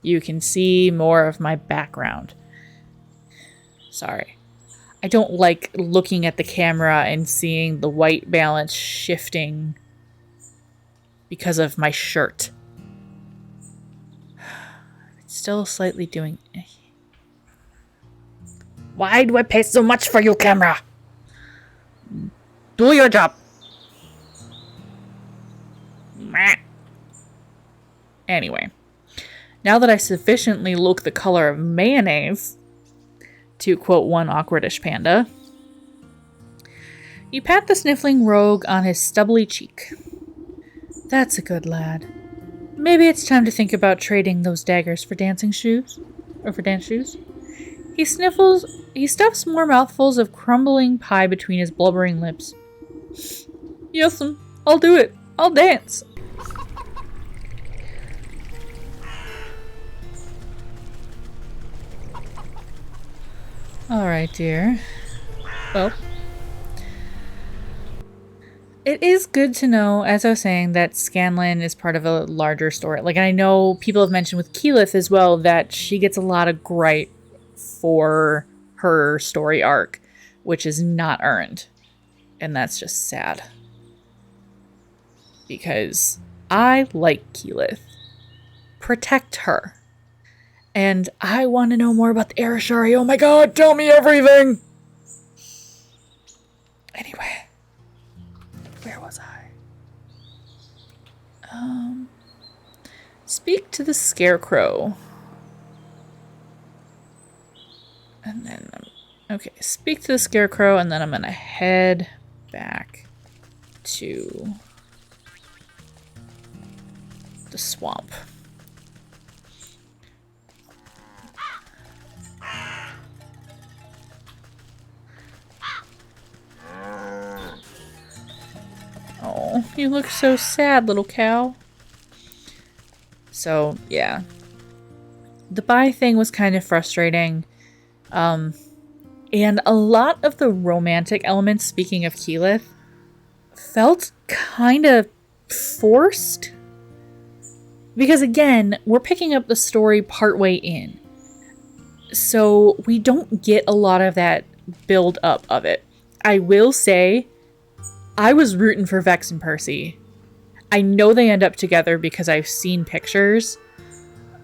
You can see more of my background. Sorry. I don't like looking at the camera and seeing the white balance shifting because of my shirt. It's still slightly doing... Why do I pay so much for your camera? Do your job. Anyway. Now that I sufficiently look the color of mayonnaise, to quote one awkwardish panda, you pat the sniffling rogue on his stubbly cheek. That's a good lad. Maybe it's time to think about trading those daggers for dancing shoes? Or for dance shoes? He stuffs more mouthfuls of crumbling pie between his blubbering lips. Yes'm, I'll do it. I'll dance. Alright, dear. Well, it is good to know, as I was saying, that Scanlan is part of a larger story. Like, I know people have mentioned with Keyleth as well that she gets a lot of gripe for her story arc, which is not earned. And that's just sad. Because I like Keyleth. Protect her. And I want to know more about the Arashari. Oh my god, tell me everything! Anyway. Where was I? Speak to the Scarecrow. And then, okay, speak to the Scarecrow, and then I'm gonna head back to the swamp. Oh, you look so sad, little cow. So, yeah. The bye thing was kind of frustrating. And a lot of the romantic elements, speaking of Keyleth, felt kind of forced. Because again, we're picking up the story partway in. So we don't get a lot of that build up of it. I will say, I was rooting for Vex and Percy. I know they end up together because I've seen pictures.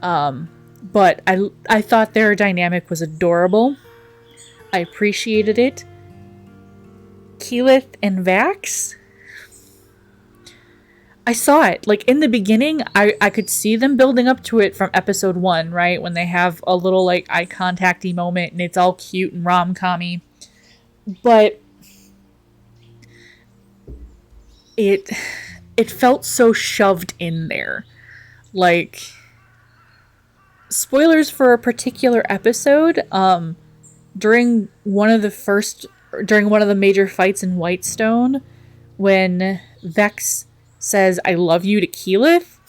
But I thought their dynamic was adorable. I appreciated it. Keyleth and Vax, I saw it. Like, in the beginning, I could see them building up to it from episode 1, right? When they have a little, like, eye contact-y moment, and it's all cute and rom-com-y. But it felt so shoved in there. Like, spoilers for a particular episode, during one of the major fights in Whitestone, when Vex says, I love you to Keyleth,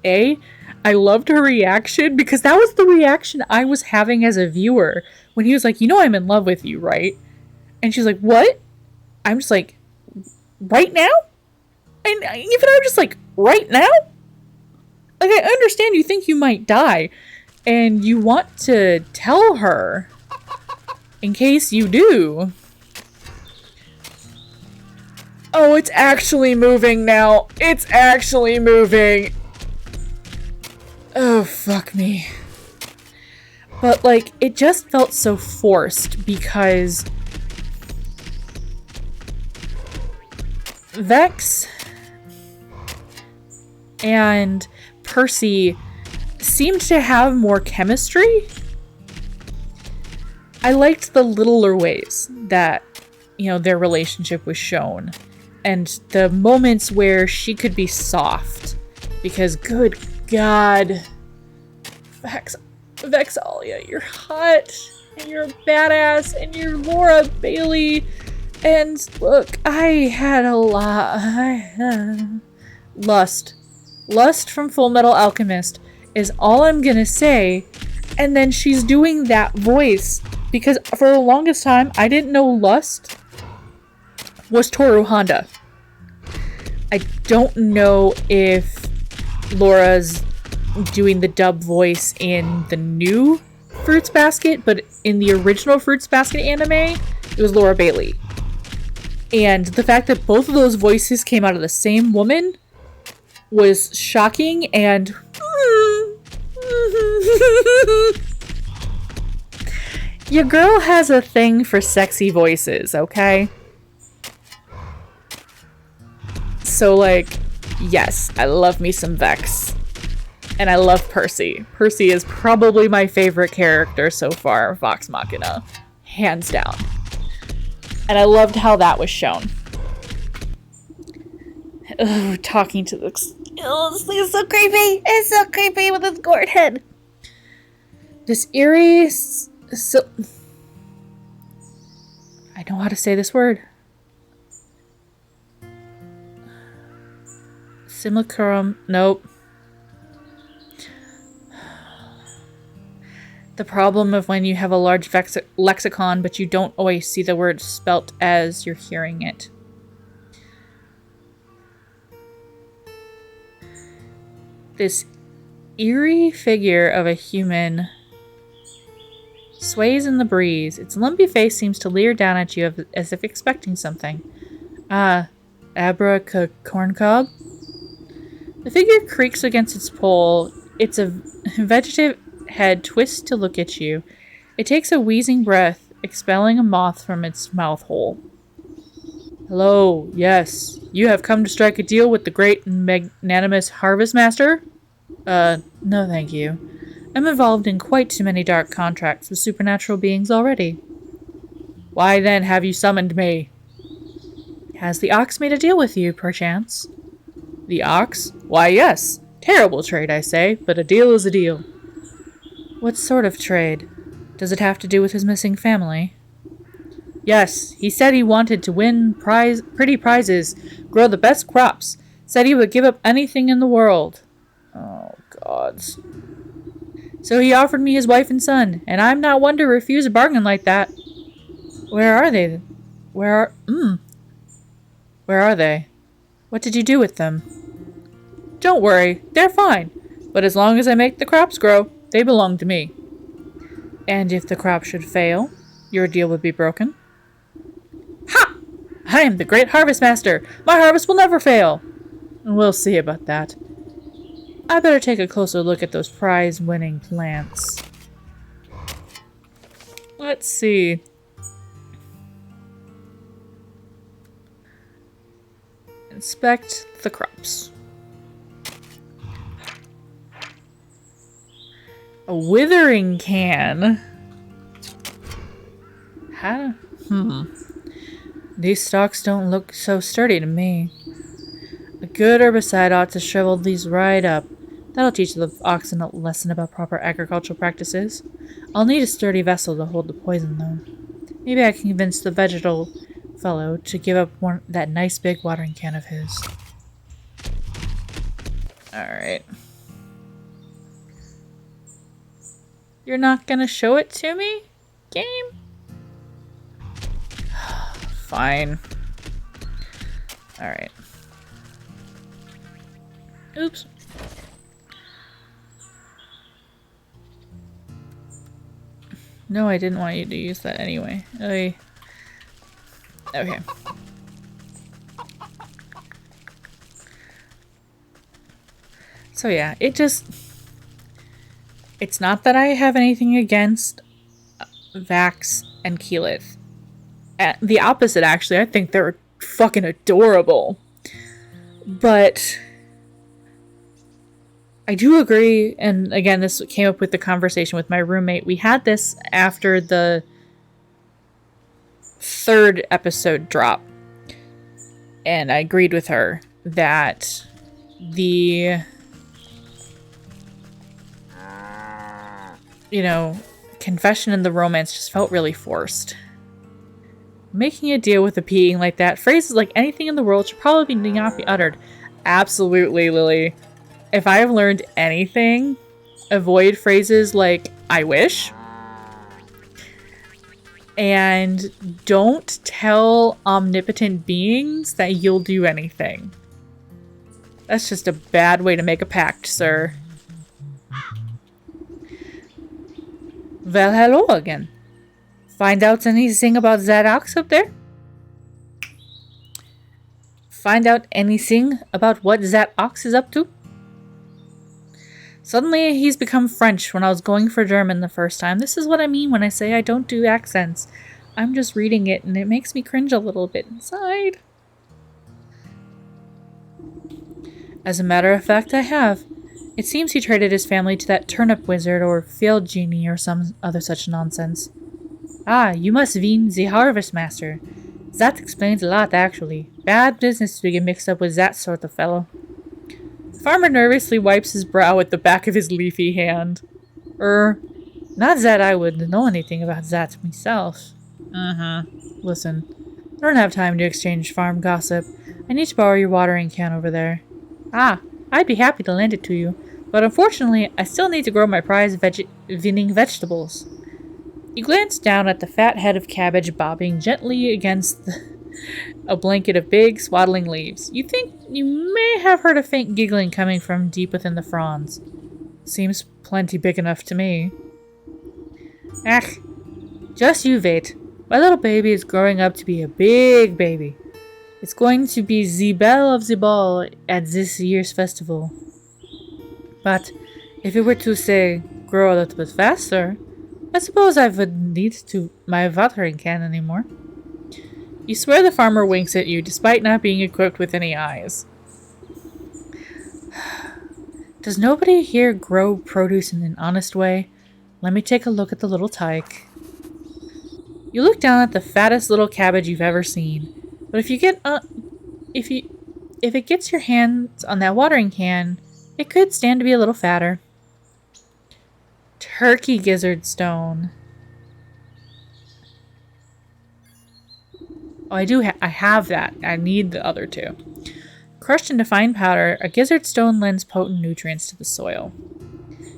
I loved her reaction, because that was the reaction I was having as a viewer, when he was like, you know I'm in love with you, right? And she's like, what? I'm just like, right now? And even I'm just like, right now? Like, I understand you think you might die, and you want to tell her, in case you do. Oh, it's actually moving now. It's actually moving. Oh, fuck me. But, like, it just felt so forced because Vex and Percy seemed to have more chemistry. I liked the littler ways that, you know, their relationship was shown. And the moments where she could be soft. Because, good God, Vexalia, you're hot, and you're a badass, and you're Laura Bailey. And look, I had a lot. Lust. Lust from Full Metal Alchemist is all I'm gonna say. And then she's doing that voice. Because for the longest time, I didn't know Lust was Toru Honda. I don't know if Laura's doing the dub voice in the new Fruits Basket, but in the original Fruits Basket anime, it was Laura Bailey. And the fact that both of those voices came out of the same woman was shocking and... Your girl has a thing for sexy voices, okay? So, like, yes, I love me some Vex. And I love Percy. Percy is probably my favorite character so far, Vox Machina. Hands down. And I loved how that was shown. Ugh, talking to this... Oh, this thing is so creepy! It's so creepy with his gourd head! This eerie... I know how to say this word. Simulacrum. Nope. The problem of when you have a large lexicon, but you don't always see the word spelt as you're hearing it. This eerie figure of a human sways in the breeze. Its lumpy face seems to leer down at you as if expecting something. Corncob? The figure creaks against its pole. Its a vegetative head twists to look at you. It takes a wheezing breath, expelling a moth from its mouth hole. Hello, yes. You have come to strike a deal with the great and magnanimous Harvest Master? No thank you. I'm involved in quite too many dark contracts with supernatural beings already. Why then have you summoned me? Has the ox made a deal with you, perchance? The ox? Why, yes. Terrible trade, I say, but a deal is a deal. What sort of trade? Does it have to do with his missing family? Yes, he said he wanted to win pretty prizes, grow the best crops, said he would give up anything in the world. Oh, gods. So he offered me his wife and son, and I'm not one to refuse a bargain like that. Where are they? Where are they? What did you do with them? Don't worry, they're fine. But as long as I make the crops grow, they belong to me. And if the crop should fail, your deal would be broken? Ha! I am the great Harvest Master. My harvest will never fail. We'll see about that. I better take a closer look at those prize-winning plants. Let's see. Inspect the crops. A withering can. How? These stalks don't look so sturdy to me. A good herbicide ought to shrivel these right up. That'll teach the oxen a lesson about proper agricultural practices. I'll need a sturdy vessel to hold the poison, though. Maybe I can convince the vegetal fellow to give up that nice big watering can of his. Alright. You're not gonna show it to me, game? Fine. Alright. Oops. No, I didn't want you to use that anyway. Okay. So yeah, it's not that I have anything against Vax and Keyleth. The opposite, actually. I think they're fucking adorable. But I do agree, and again, this came up with the conversation with my roommate. We had this after the 3rd episode drop. And I agreed with her that the, confession and the romance just felt really forced. making a deal with a being like that. Phrases like anything in the world should probably not be uttered. Absolutely, Lily. If I have learned anything, avoid phrases like I wish. And don't tell omnipotent beings that you'll do anything. That's just a bad way to make a pact, sir. Well, hello again. Find out anything about that ox up there? Find out anything about what that ox is up to? Suddenly, he's become French when I was going for German the first time. This is what I mean when I say I don't do accents. I'm just reading it, and it makes me cringe a little bit inside. As a matter of fact, I have. It seems he traded his family to that turnip wizard or field genie or some other such nonsense. Ah, you must mean the harvest master. That explains a lot, actually. Bad business to get mixed up with that sort of fellow. The farmer nervously wipes his brow with the back of his leafy hand. Not that I would know anything about that myself. Listen, I don't have time to exchange farm gossip. I need to borrow your watering can over there. Ah, I'd be happy to lend it to you, but unfortunately, I still need to grow my prized winning vegetables. You glance down at the fat head of Cabbage bobbing gently against a blanket of big, swaddling leaves. You think you may have heard a faint giggling coming from deep within the fronds. Seems plenty big enough to me. Ach, just you wait. My little baby is growing up to be a big baby. It's going to be the belle of the ball at this year's festival. But if it were to, say, grow a little bit faster, I suppose I wouldn't need my watering can anymore. You swear the farmer winks at you, despite not being equipped with any eyes. Does nobody here grow produce in an honest way? Let me take a look at the little tyke. You look down at the fattest little cabbage you've ever seen. But if it gets your hands on that watering can, it could stand to be a little fatter. Turkey gizzard stone. Oh, I have that. I need the other two. Crushed into fine powder, a gizzard stone lends potent nutrients to the soil.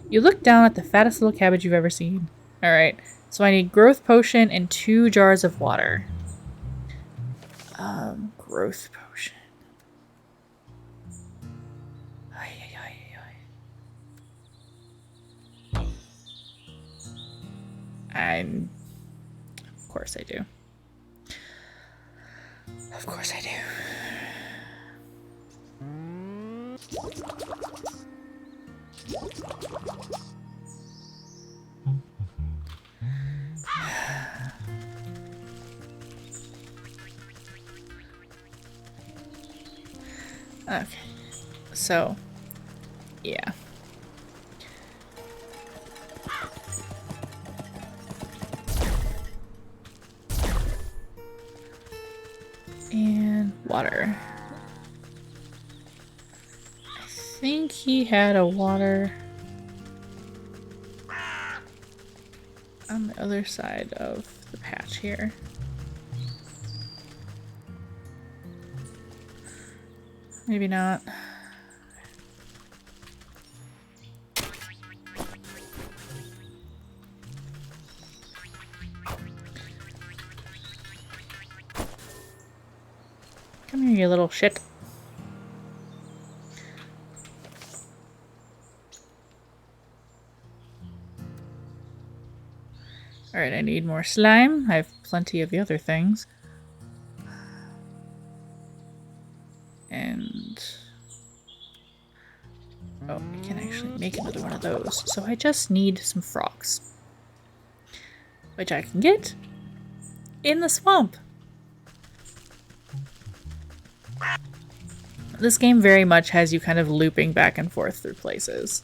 You look down at the fattest little cabbage you've ever seen. Alright, so I need growth potion and 2 jars of water. Growth potion. Of course I do. Of course I do. Okay. So, yeah. And water. I think he had a water on the other side of the patch here. Maybe not. Come here, you little shit. Alright, I need more slime. I have plenty of the other things. And... oh, I can actually make another one of those. So I just need some frogs. Which I can get in the swamp. This game very much has you kind of looping back and forth through places.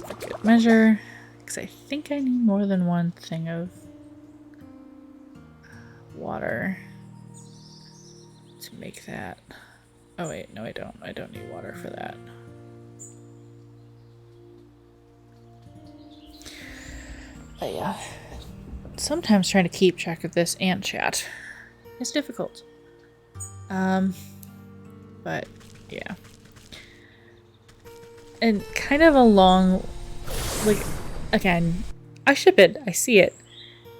A good measure, because I think I need more than one thing of water to make that. Oh wait, no I don't. I don't need water for that. Yeah. Sometimes trying to keep track of this and chat is difficult. But yeah. And kind of along, like, again, I ship it. I see it.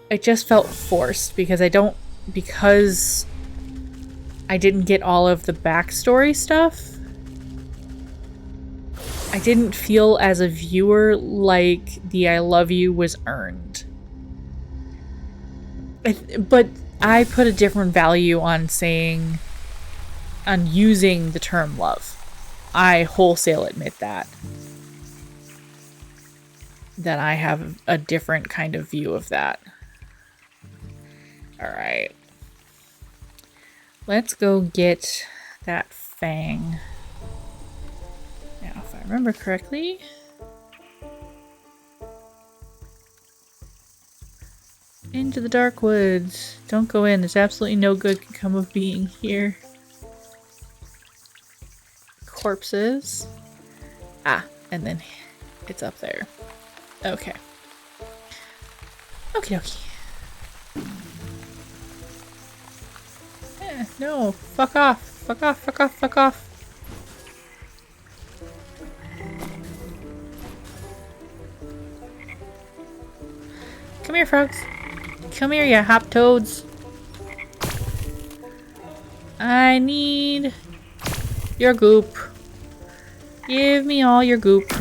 It just felt forced because I didn't get all of the backstory stuff. I didn't feel as a viewer like the I love you was earned. But I put a different value on using the term love. I wholesale admit that I have a different kind of view of that. All right. Let's go get that fang. Now, if I remember correctly, into the dark woods. Don't go in. There's absolutely no good can come of being here. Corpses. Ah, and then it's up there. Okay. Okie dokie. No, fuck off. Fuck off, fuck off, fuck off. Come here, frogs. Come here, you hop toads. I need your goop. Give me all your goop.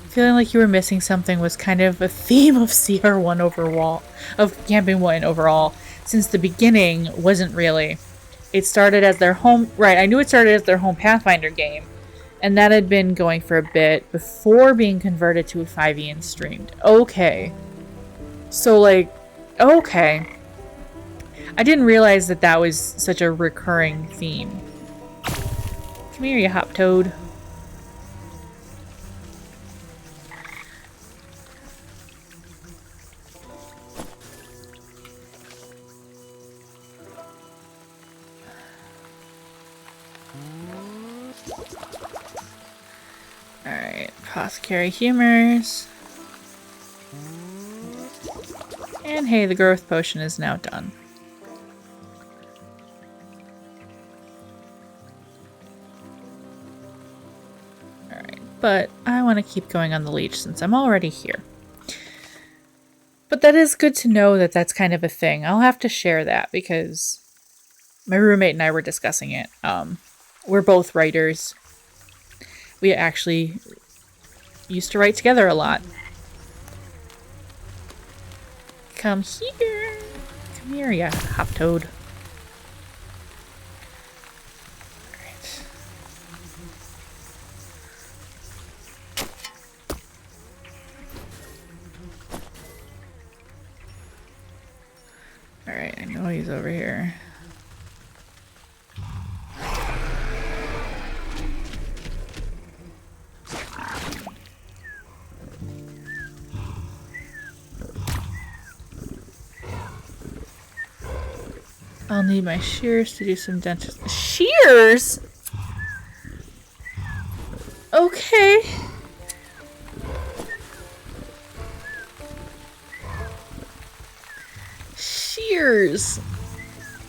Feeling like you were missing something was kind of a theme of CR1 overall, of Camping 1 overall, since the beginning wasn't really. It started as their home, right, I knew it started as their home Pathfinder game, and that had been going for a bit before being converted to a 5e and streamed. Okay. So, like, okay. I didn't realize that that was such a recurring theme. Come here, you hop toad. Alright, Apothecary Humors. And hey, the growth potion is now done. Alright, but I want to keep going on the leech since I'm already here. But that is good to know that that's kind of a thing. I'll have to share that because my roommate and I were discussing it. We're both writers. We actually used to write together a lot. Come here. Come here, ya hop toad. Alright. Alright, I know he's over here. I'll need my shears to do some dentist. Shears? Okay. Shears.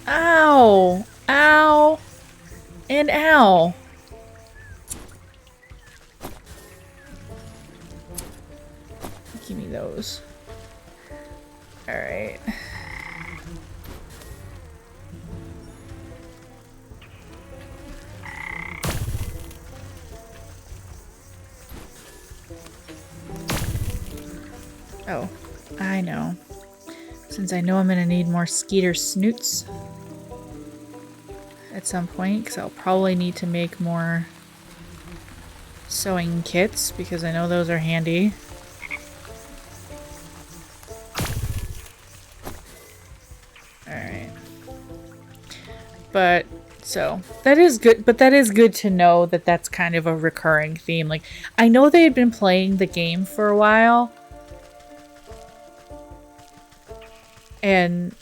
Ow. Ow. And ow. Give me those. Alright. Oh, I know. Since I know I'm gonna need more skeeter snoots at some point, because I'll probably need to make more sewing kits, because I know those are handy. Alright. But, so, that is good, but that is good to know that that's kind of a recurring theme. Like, I know they had been playing the game for a while, and,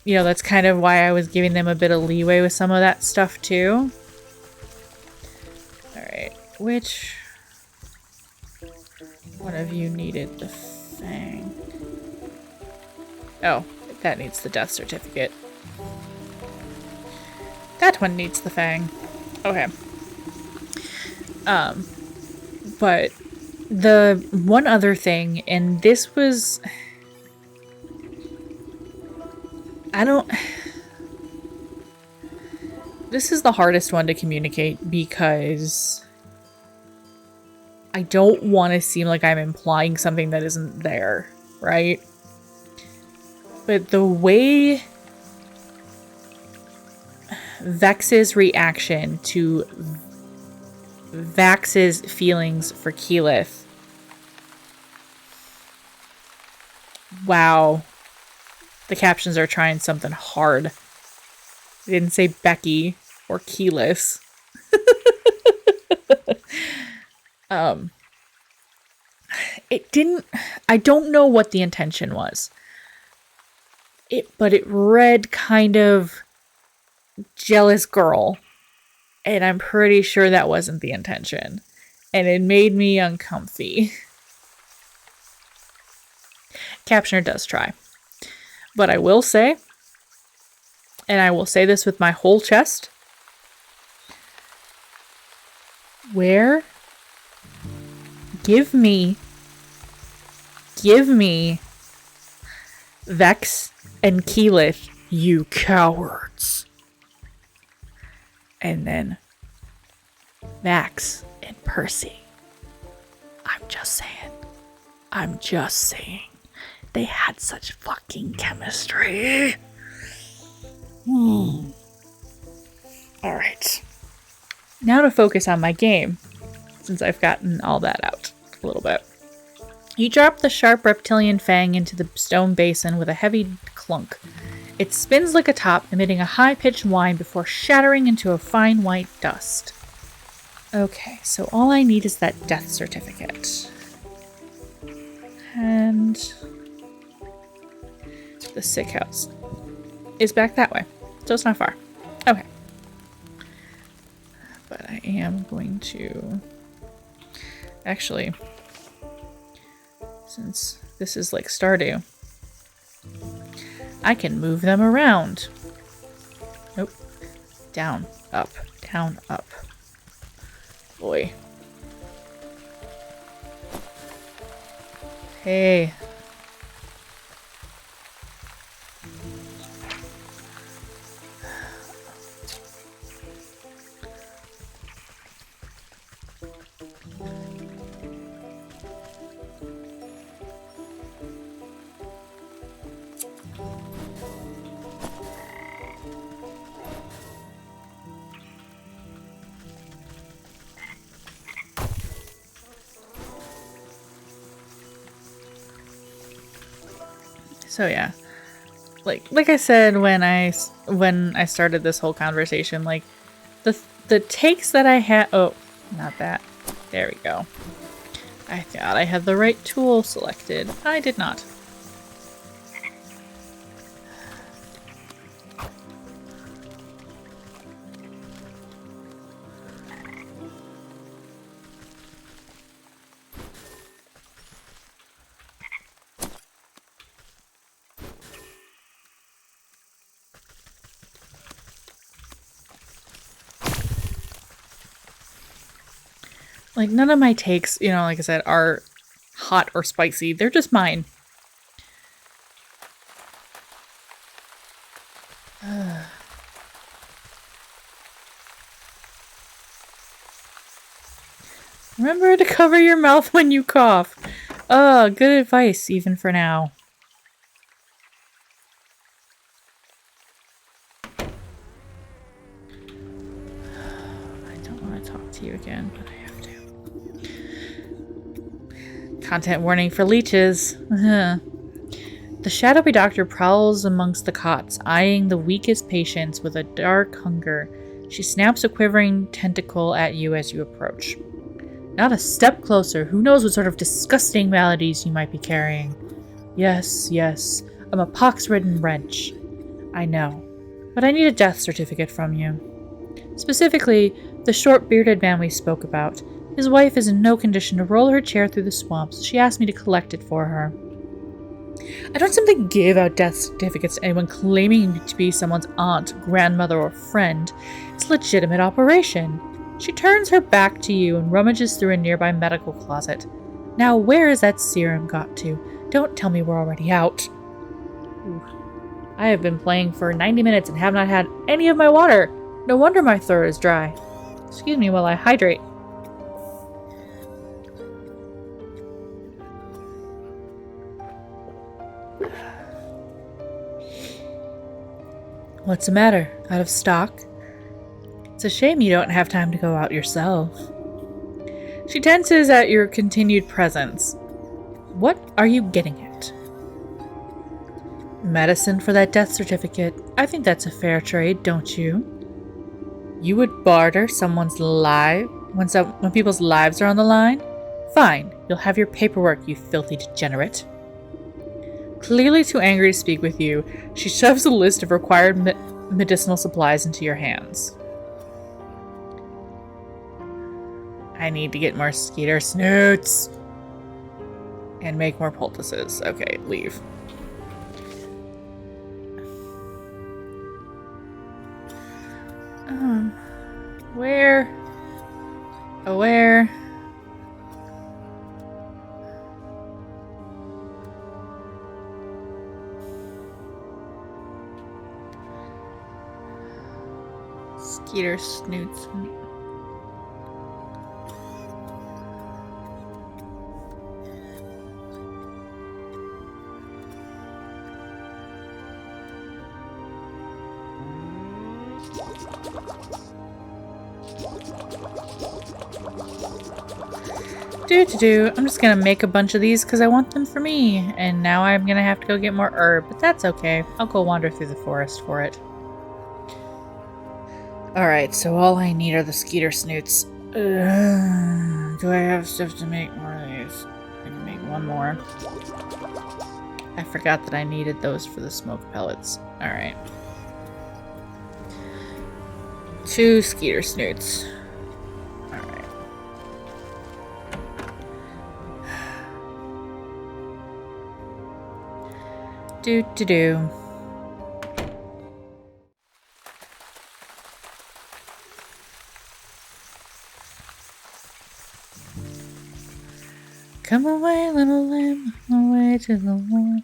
you know, that's kind of why I was giving them a bit of leeway with some of that stuff too. Alright, which one of you needed the fang? Oh, that needs the death certificate. That one needs the fang. Okay. But the one other thing, and this was... This is the hardest one to communicate because I don't want to seem like I'm implying something that isn't there, right? But the way Vex's reaction to Vax's feelings for Keyleth. Wow. The captions are trying something hard. They didn't say Becky or Keyleth. It didn't... I don't know what the intention was. But it read kind of jealous girl. And I'm pretty sure that wasn't the intention. And it made me uncomfy. Captioner does try. But I will say, and I will say this with my whole chest, give me Vex and Keyleth, you cowards. And then Vax and Percy. I'm just saying. They had such fucking chemistry. Alright. Now to focus on my game, since I've gotten all that out a little bit. You drop the sharp reptilian fang into the stone basin with a heavy clunk. It spins like a top, emitting a high-pitched whine before shattering into a fine white dust. Okay, so all I need is that death certificate. And the sick house is back that way, so it's not far. Okay. But I am going to... Actually, since this is like Stardew, I can move them around. Nope. Down, up, down, up. Boy. Hey. So yeah, like I said when I started this whole conversation, like the takes that I had. Oh, not that. There we go. I thought I had the right tool selected. I did not. Like, none of my takes, you know, like I said, are hot or spicy. They're just mine. Remember to cover your mouth when you cough. Oh, good advice, even for now. I don't want to talk to you again, but I have to. Content warning for leeches. The shadowy doctor prowls amongst the cots, eyeing the weakest patients with a dark hunger. She snaps a quivering tentacle at you as you approach. Not a step closer. Who knows what sort of disgusting maladies you might be carrying. Yes, I'm a pox-ridden wretch. I know. But I need a death certificate from you. Specifically, the short bearded man we spoke about. His wife is in no condition to roll her chair through the swamps. She asked me to collect it for her. I don't simply give out death certificates to anyone claiming to be someone's aunt, grandmother, or friend. It's a legitimate operation. She turns her back to you and rummages through a nearby medical closet. Now, where is that serum got to? Don't tell me we're already out. Ooh. I have been playing for 90 minutes and have not had any of my water. No wonder my throat is dry. Excuse me while I hydrate. What's the matter? Out of stock? It's a shame you don't have time to go out yourself. She tenses at your continued presence. What are you getting at? Medicine for that death certificate. I think that's a fair trade, don't you? You would barter someone's life when people's lives are on the line? Fine, you'll have your paperwork, you filthy degenerate. Clearly too angry to speak with you, she shoves a list of required medicinal supplies into your hands. I need to get more skeeter snoots. And make more poultices. Okay, leave. Where? Oh, where? Skeeter snoots. I'm just gonna make a bunch of these because I want them for me. And now I'm gonna have to go get more herb, but that's okay. I'll go wander through the forest for it. Alright, so all I need are the skeeter snoots. Do I have stuff to make more of these? I can make one more. I forgot that I needed those for the smoke pellets. Alright. 2 skeeter snoots. Alright. Do. Come away, little lamb, away to the wall.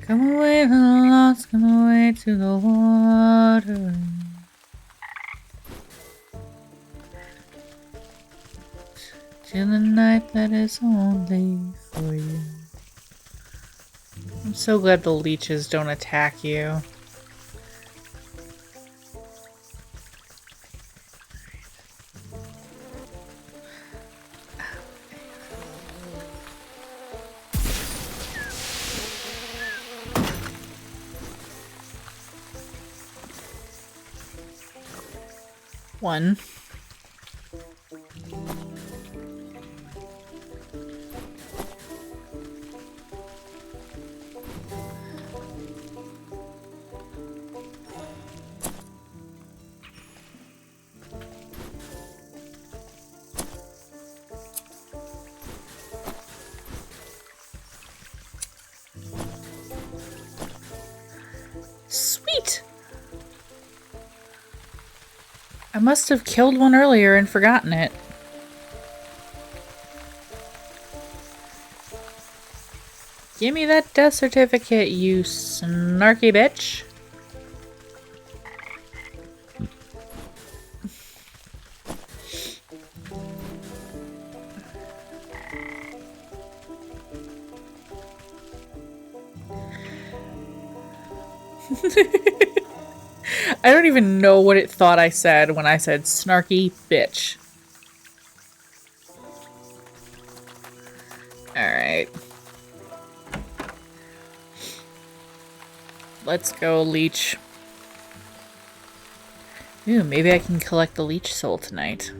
Come away, little lost, come away to the water. To the night that is only for you. I'm so glad the leeches don't attack you. One. Sweet! I must have killed one earlier and forgotten it. Give me that death certificate, you snarky bitch. I don't even know what it thought I said when I said snarky bitch. Alright. Let's go, leech. Ooh, maybe I can collect the leech soul tonight.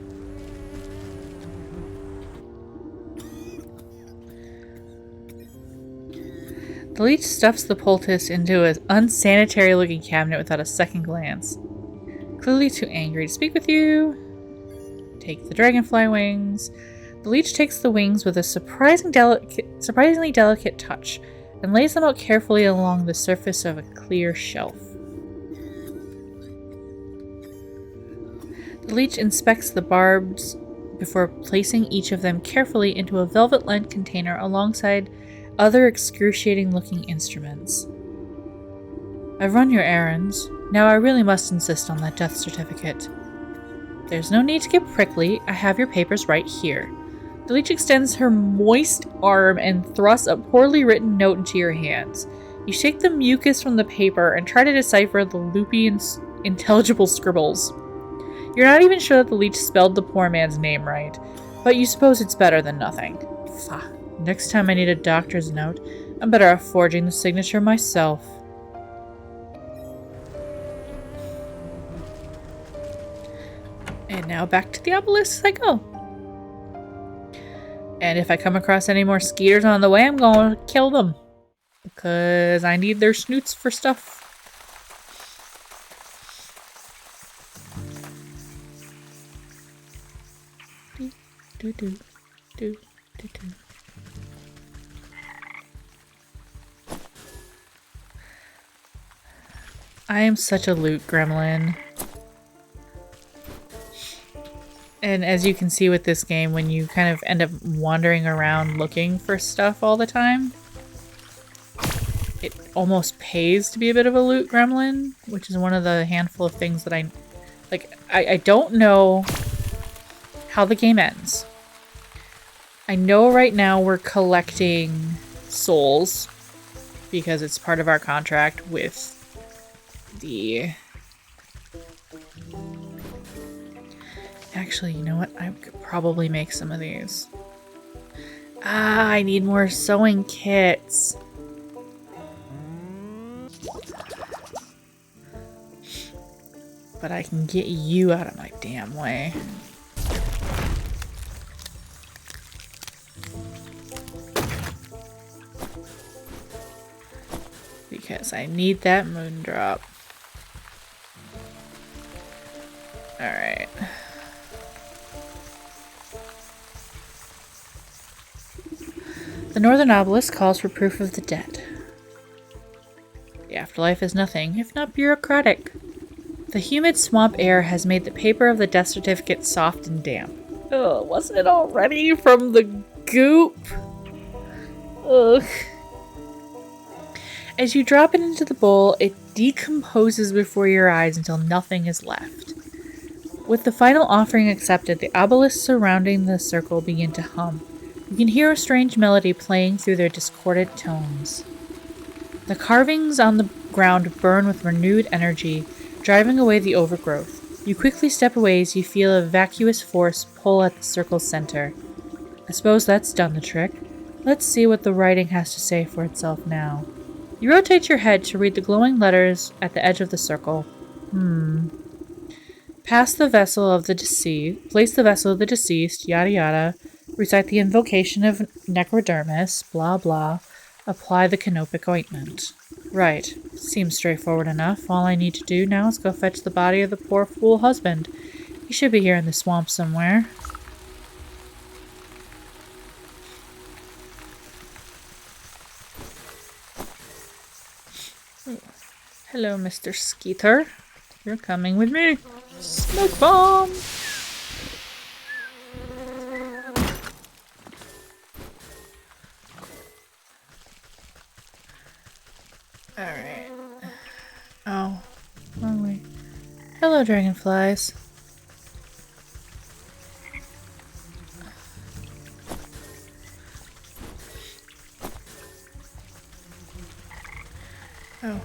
The leech stuffs the poultice into an unsanitary-looking cabinet without a second glance. Clearly too angry to speak with you. Take the dragonfly wings. The leech takes the wings with a surprisingly delicate touch and lays them out carefully along the surface of a clear shelf. The leech inspects the barbs before placing each of them carefully into a velvet-lined container alongside other excruciating-looking instruments. I've run your errands. Now I really must insist on that death certificate. There's no need to get prickly. I have your papers right here. The leech extends her moist arm and thrusts a poorly written note into your hands. You shake the mucus from the paper and try to decipher the loopy and intelligible scribbles. You're not even sure that the leech spelled the poor man's name right, but you suppose it's better than nothing. Fuck. Next time I need a doctor's note, I'm better off forging the signature myself. And now back to the obelisk I go. And if I come across any more skeeters on the way, I'm going to kill them. Because I need their snoots for stuff. Do, do, do, do, do. I am such a loot gremlin. And as you can see with this game, when you kind of end up wandering around looking for stuff all the time, it almost pays to be a bit of a loot gremlin, which is one of the handful of things that I don't know how the game ends. I know right now we're collecting souls because it's part of our contract with the... Actually, you know what? I could probably make some of these. Ah, I need more sewing kits. But I can get you out of my damn way. Because I need that moon drop. Alright. The Northern Obelisk calls for proof of the dead. The afterlife is nothing, if not bureaucratic. The humid swamp air has made the paper of the death certificate soft and damp. Ugh, wasn't it already from the goop? Ugh. As you drop it into the bowl, it decomposes before your eyes until nothing is left. With the final offering accepted, the obelisks surrounding the circle begin to hum. You can hear a strange melody playing through their discordant tones. The carvings on the ground burn with renewed energy, driving away the overgrowth. You quickly step away as you feel a vacuous force pull at the circle's center. I suppose that's done the trick. Let's see what the writing has to say for itself now. You rotate your head to read the glowing letters at the edge of the circle. Place the vessel of the deceased, yada yada. Recite the invocation of necrodermis, blah blah. Apply the canopic ointment. Right. Seems straightforward enough. All I need to do now is go fetch the body of the poor fool husband. He should be here in the swamp somewhere. Hello, Mr. Skeeter. You're coming with me. Smoke bomb! Alright. Oh, wrong way. Hello, dragonflies. Oh.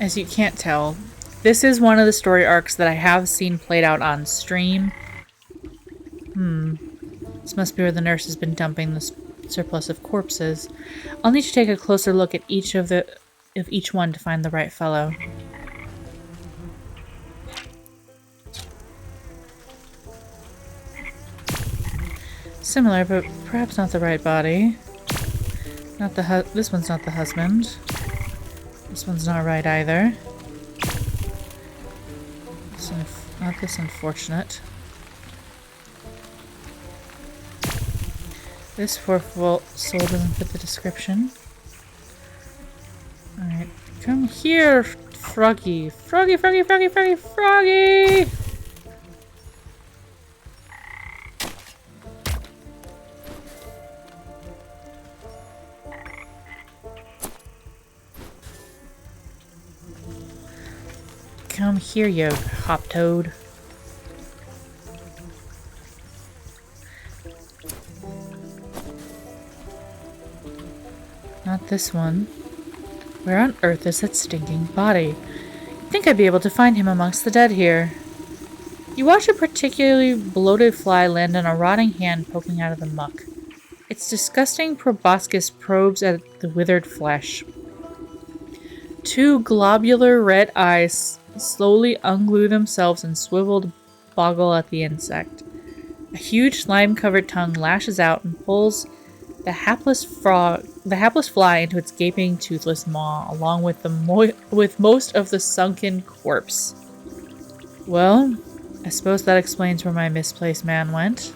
As you can't tell, this is one of the story arcs that I have seen played out on stream. This must be where the nurse has been dumping the surplus of corpses. I'll need to take a closer look at each one to find the right fellow. Similar, but perhaps not the right body. Not the this one's not the husband. This one's not right either. Not this unfortunate. This poor soul doesn't fit the description. Alright, come here, Froggy. Froggy, Froggy, Froggy, Froggy, Froggy! Come here, you hop toad. Not this one. Where on earth is that stinking body? You'd think I'd be able to find him amongst the dead here. You watch a particularly bloated fly land on a rotting hand poking out of the muck. Its disgusting proboscis probes at the withered flesh. Two globular red eyes slowly unglue themselves and swiveled boggle at the insect. A huge slime-covered tongue lashes out and pulls the hapless fly into its gaping, toothless maw, along with most of the sunken corpse. Well, I suppose that explains where my misplaced man went.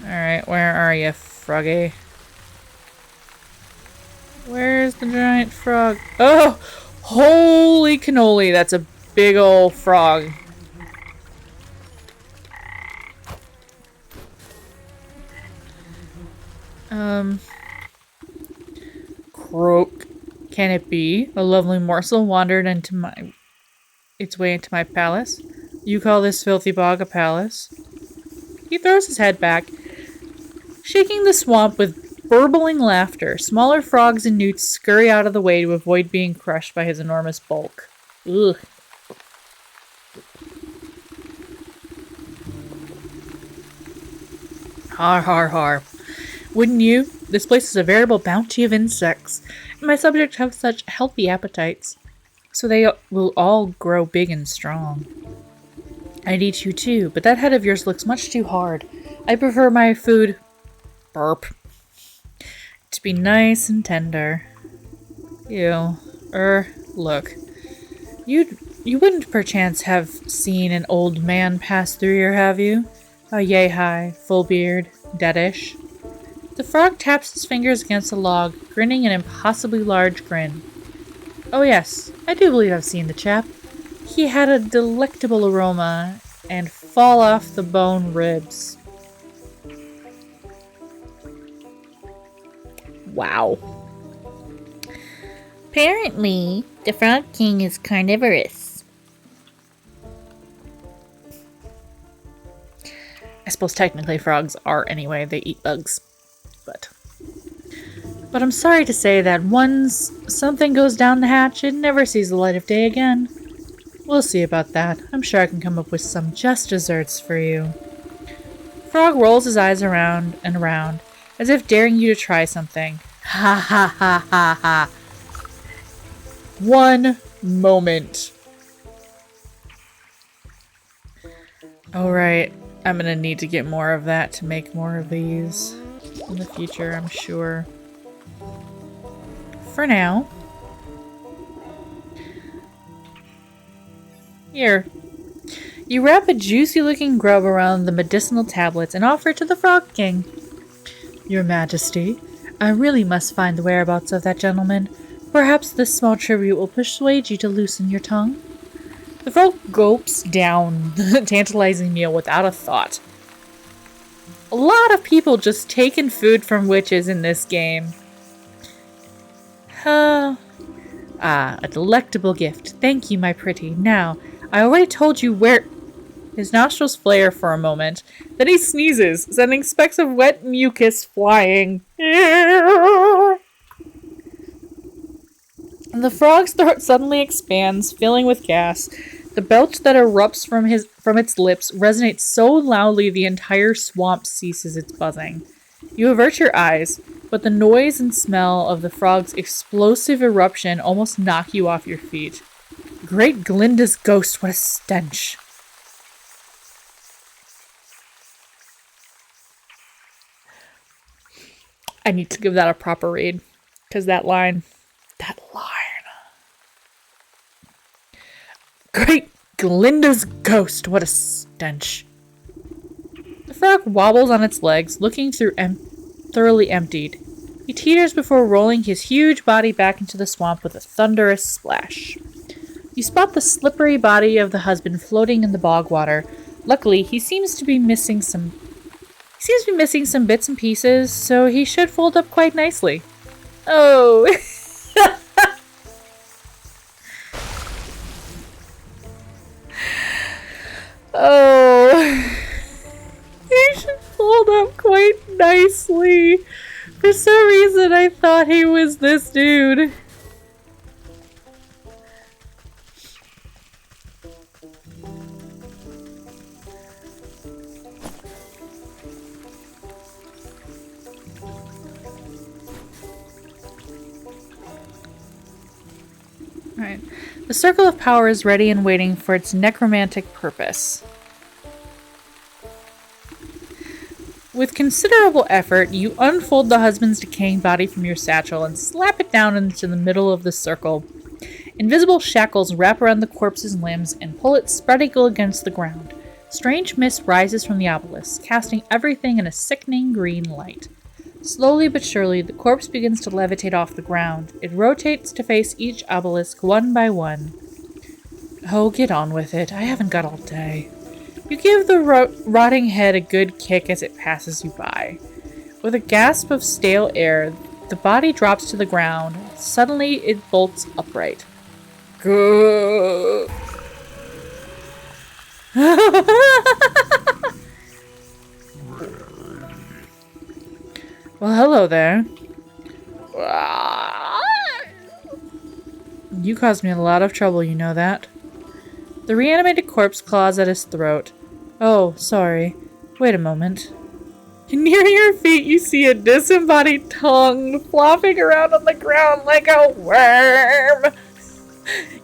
Alright, where are you, Froggy? Where's the giant frog? Oh! Holy cannoli, that's a big ol' frog. Croak. Can it be? A lovely morsel wandered its way into my palace. You call this filthy bog a palace? He throws his head back, shaking the swamp with burbling laughter. Smaller frogs and newts scurry out of the way to avoid being crushed by his enormous bulk. Ugh. Har har har. Wouldn't you? This place is a veritable bounty of insects, and my subjects have such healthy appetites, so they will all grow big and strong. I'd eat you too, but that head of yours looks much too hard. I prefer my food, burp, to be nice and tender. Look. You wouldn't perchance have seen an old man pass through here, have you? A yay-high, full beard, deadish. The frog taps his fingers against a log, grinning an impossibly large grin. Oh yes, I do believe I've seen the chap. He had a delectable aroma and fall off the bone ribs. Wow. Apparently, the Frog King is carnivorous. I suppose technically frogs are anyway, they eat bugs. But I'm sorry to say that once something goes down the hatch, it never sees the light of day again. We'll see about that. I'm sure I can come up with some just desserts for you. Frog rolls his eyes around and around, as if daring you to try something. Ha ha ha ha ha. One moment. Alright, I'm gonna need to get more of that to make more of these in the future, I'm sure. For now. Here. You wrap a juicy-looking grub around the medicinal tablets and offer it to the Frog King. Your Majesty, I really must find the whereabouts of that gentleman. Perhaps this small tribute will persuade you to loosen your tongue. The frog gulps down the tantalizing meal without a thought. A lot of people just taking food from witches in this game. A delectable gift. Thank you, my pretty. Now, I already told you where... His nostrils flare for a moment. Then he sneezes, sending specks of wet mucus flying. The frog's throat suddenly expands, filling with gas. The belch that erupts from its lips resonates so loudly the entire swamp ceases its buzzing. You avert your eyes, but the noise and smell of the frog's explosive eruption almost knock you off your feet. Great Glinda's ghost, what a stench! I need to give that a proper read. Because that line. Great Glinda's ghost, what a stench. The frog wobbles on its legs, looking through thoroughly emptied. He teeters before rolling his huge body back into the swamp with a thunderous splash. You spot the slippery body of the husband floating in the bog water. Luckily, he seems to be missing some bits and pieces, so he should fold up quite nicely. Oh. Oh. He should fold up quite nicely. For some reason, I thought he was this dude. Alright. The circle of power is ready and waiting for its necromantic purpose. With considerable effort, you unfold the husband's decaying body from your satchel and slap it down into the middle of the circle. Invisible shackles wrap around the corpse's limbs and pull it spread eagle against the ground. Strange mist rises from the obelisk, casting everything in a sickening green light. Slowly but surely, the corpse begins to levitate off the ground. It rotates to face each obelisk one by one. Oh, get on with it. I haven't got all day. You give the rotting head a good kick as it passes you by. With a gasp of stale air, the body drops to the ground. Suddenly, it bolts upright. Good. Well, hello there. You caused me a lot of trouble, you know that. The reanimated corpse claws at his throat. Oh, sorry. Wait a moment. Near your feet, you see a disembodied tongue flopping around on the ground like a worm.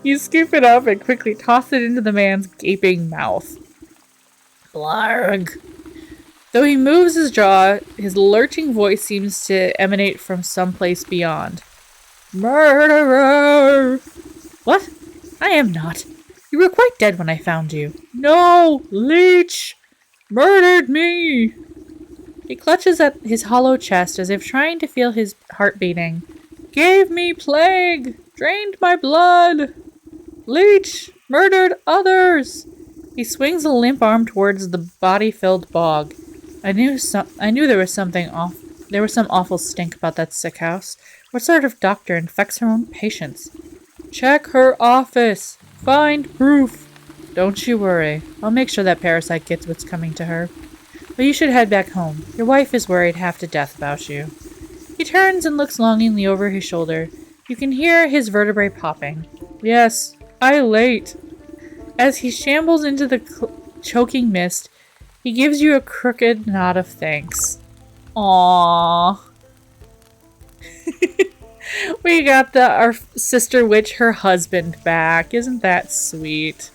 You scoop it up and quickly toss it into the man's gaping mouth. Blarg. Though he moves his jaw, his lurching voice seems to emanate from someplace beyond. Murderer! What? I am not. You were quite dead when I found you. No! Leech! Murdered me! He clutches at his hollow chest as if trying to feel his heart beating. Gave me plague! Drained my blood! Leech! Murdered others! He swings a limp arm towards the body-filled bog. I knew there was something off. There was some awful stink about that sick house. What sort of doctor infects her own patients? Check her office. Find proof. Don't you worry. I'll make sure that parasite gets what's coming to her. But you should head back home. Your wife is worried half to death about you. He turns and looks longingly over his shoulder. You can hear his vertebrae popping. Yes, I late. As he shambles into the choking mist, he gives you a crooked nod of thanks. Aww. We got our sister witch, her husband, back. Isn't that sweet?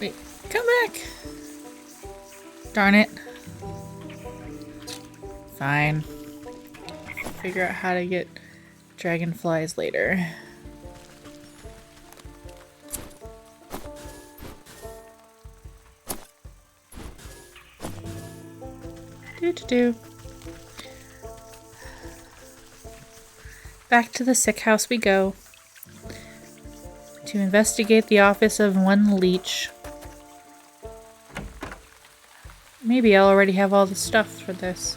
Wait, come back. Darn it. Fine. Figure out how to get dragonflies later. Do. Back to the sick house we go. To investigate the office of one leech. Maybe I'll already have all the stuff for this.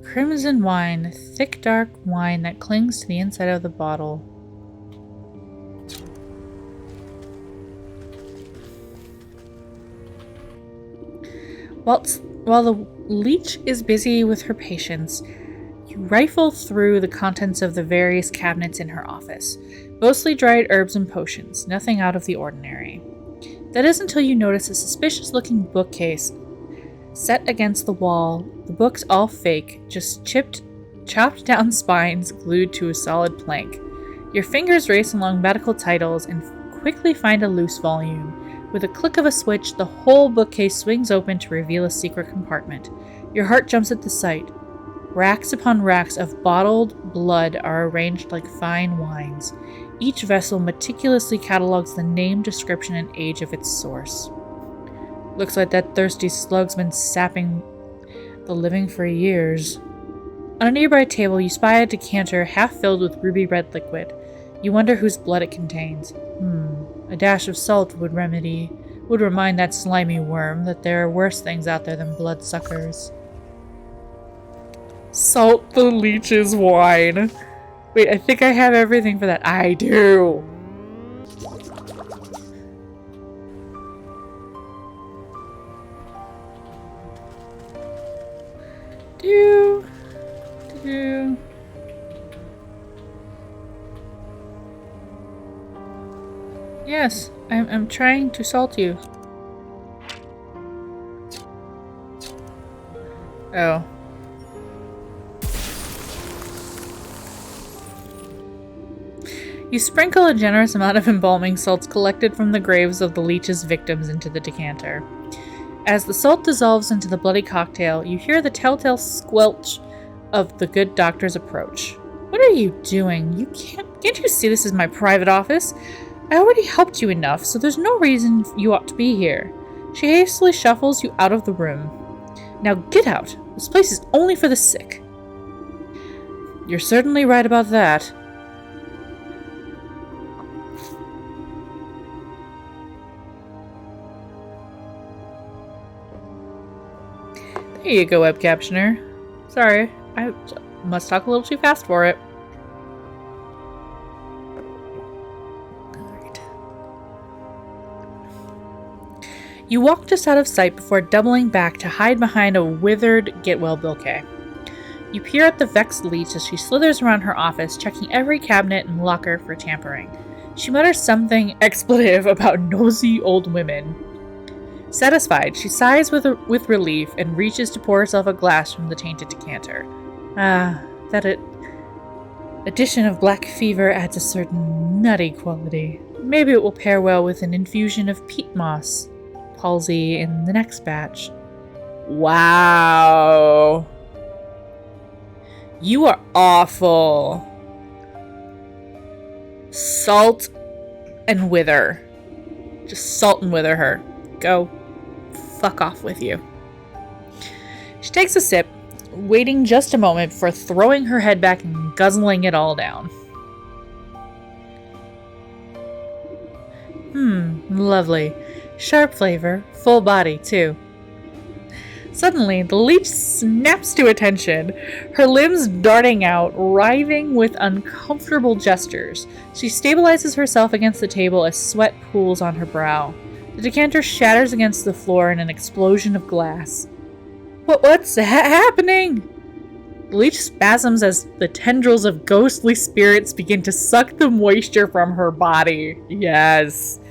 Crimson wine, thick dark wine that clings to the inside of the bottle. While the leech is busy with her patients, you rifle through the contents of the various cabinets in her office. Mostly dried herbs and potions, nothing out of the ordinary. That is until you notice a suspicious-looking bookcase set against the wall. The books all fake, just chopped down spines glued to a solid plank. Your fingers race along medical titles and quickly find a loose volume. With a click of a switch, the whole bookcase swings open to reveal a secret compartment. Your heart jumps at the sight. Racks upon racks of bottled blood are arranged like fine wines. Each vessel meticulously catalogs the name, description, and age of its source. Looks like that thirsty slug's been sapping the living for years. On a nearby table, you spy a decanter half filled with ruby red liquid. You wonder whose blood it contains. A dash of salt would remind that slimy worm that there are worse things out there than bloodsuckers. Salt the leech's wine. Wait, I think I have everything for that. I do. Yes, I'm trying to salt you. Oh. You sprinkle a generous amount of embalming salts collected from the graves of the leech's victims into the decanter. As the salt dissolves into the bloody cocktail, you hear the telltale squelch of the good doctor's approach. What are you doing? Can't you see this is my private office? I already helped you enough, so there's no reason you ought to be here. She hastily shuffles you out of the room. Now get out. This place is only for the sick. You're certainly right about that. There you go, web captioner. Sorry, I must talk a little too fast for it. Alright. You walk just out of sight before doubling back to hide behind a withered get-well bouquet. You peer at the vexed leech as she slithers around her office, checking every cabinet and locker for tampering. She mutters something expletive about nosy old women. Satisfied, she sighs with relief and reaches to pour herself a glass from the tainted decanter. That addition of black fever adds a certain nutty quality. Maybe it will pair well with an infusion of peat moss palsy in the next batch. Wow. You are awful. Salt and wither. Just salt and wither her. Go. Fuck off with you. She takes a sip, waiting just a moment before throwing her head back and guzzling it all down. Lovely. Sharp flavor, full body, too. Suddenly, the leech snaps to attention, her limbs darting out, writhing with uncomfortable gestures. She stabilizes herself against the table as sweat pools on her brow. The decanter shatters against the floor in an explosion of glass. What's happening? The leech spasms as the tendrils of ghostly spirits begin to suck the moisture from her body. Yes.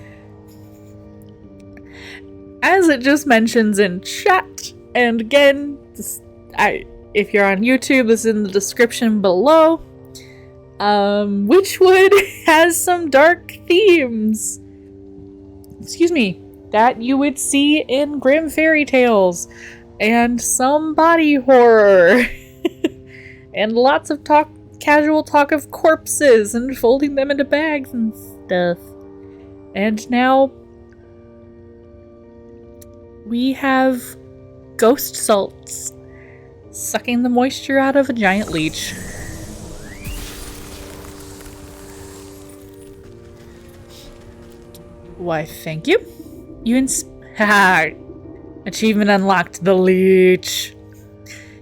As it just mentions in chat, and again, if you're on YouTube, this is in the description below. Wytchwood has some dark themes. Excuse me, that you would see in Grimm Fairy Tales, and some body horror, and lots of casual talk of corpses and folding them into bags and stuff. And now we have ghost salts sucking the moisture out of a giant leech. Why, thank you. Achievement unlocked, the leech.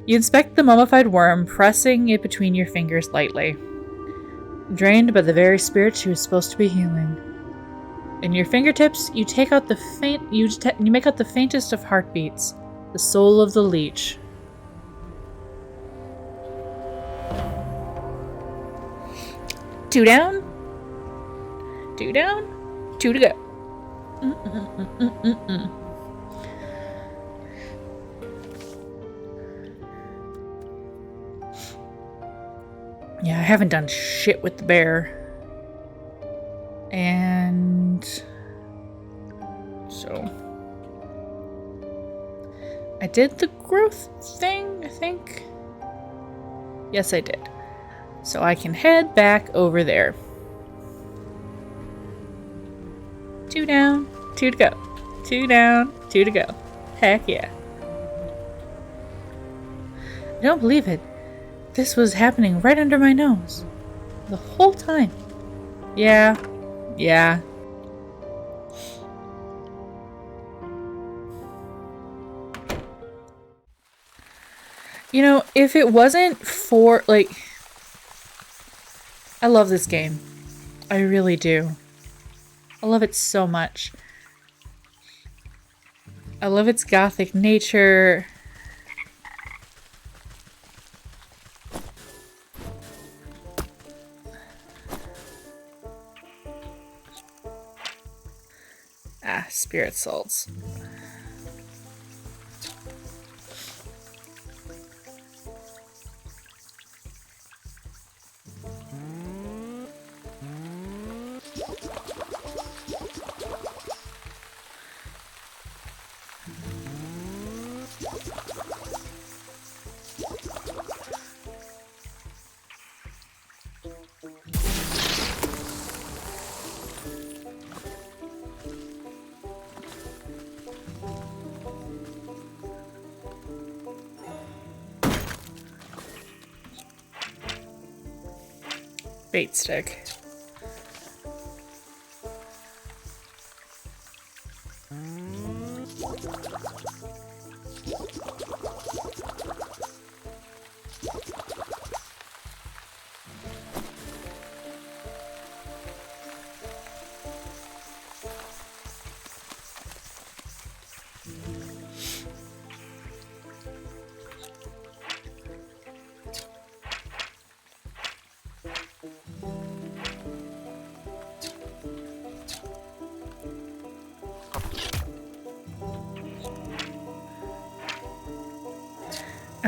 You inspect the mummified worm, pressing it between your fingers lightly. Drained by the very spirit she was supposed to be healing. In your fingertips, you take out you make out the faintest of heartbeats, the soul of the leech. 2 down. 2 down. 2 to go. Yeah, I haven't done shit with the bear. And so I did the growth thing, I think. Yes, I did. So I can head back over there. 2 down, 2 to go. 2 down, 2 to go. Heck yeah. I don't believe it. This was happening right under my nose. The whole time. Yeah. You know, if it wasn't for, like... I love this game. I really do. I love it so much. I love its gothic nature. Ah, spirit salts. Bait stick.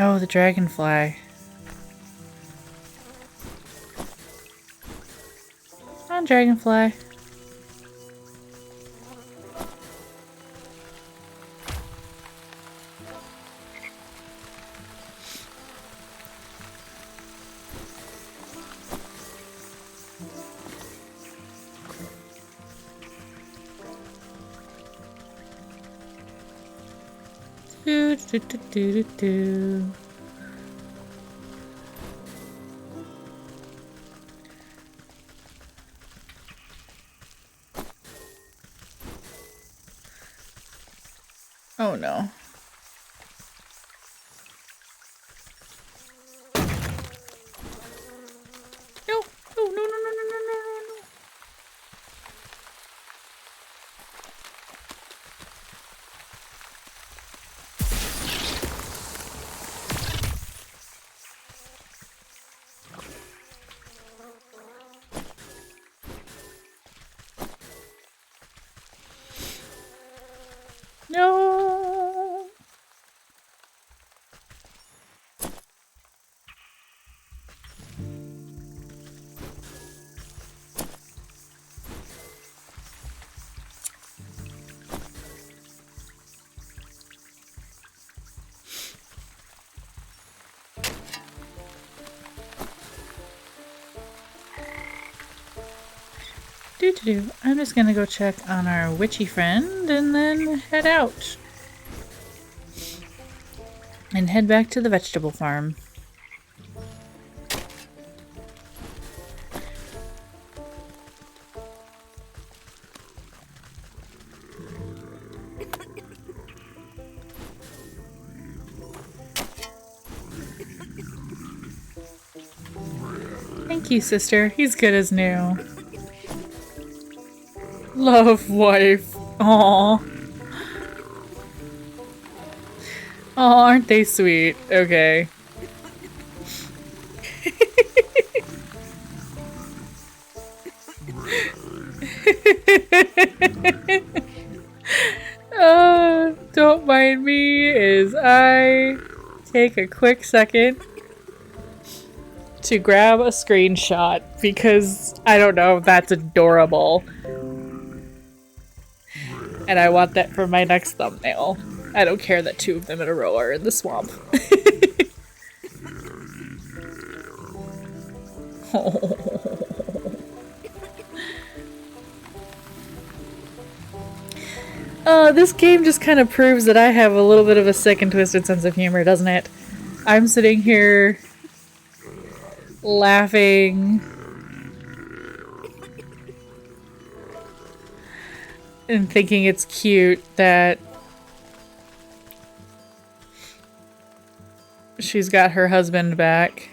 Oh, the dragonfly. Come on, dragonfly. Do, do, do, do, do, do. Oh no. No, no, no, no, no, no, no, no, no. No. Do. I'm just gonna go check on our witchy friend and then head out. And head back to the vegetable farm. Thank you, sister. He's good as new. Love wife. Aww. Oh, aren't they sweet? Okay. Don't mind me as I take a quick second to grab a screenshot because I don't know, that's adorable. And I want that for my next thumbnail. I don't care that 2 of them in a row are in the swamp. This game just kind of proves that I have a little bit of a sick and twisted sense of humor, doesn't it? I'm sitting here laughing and thinking it's cute that she's got her husband back.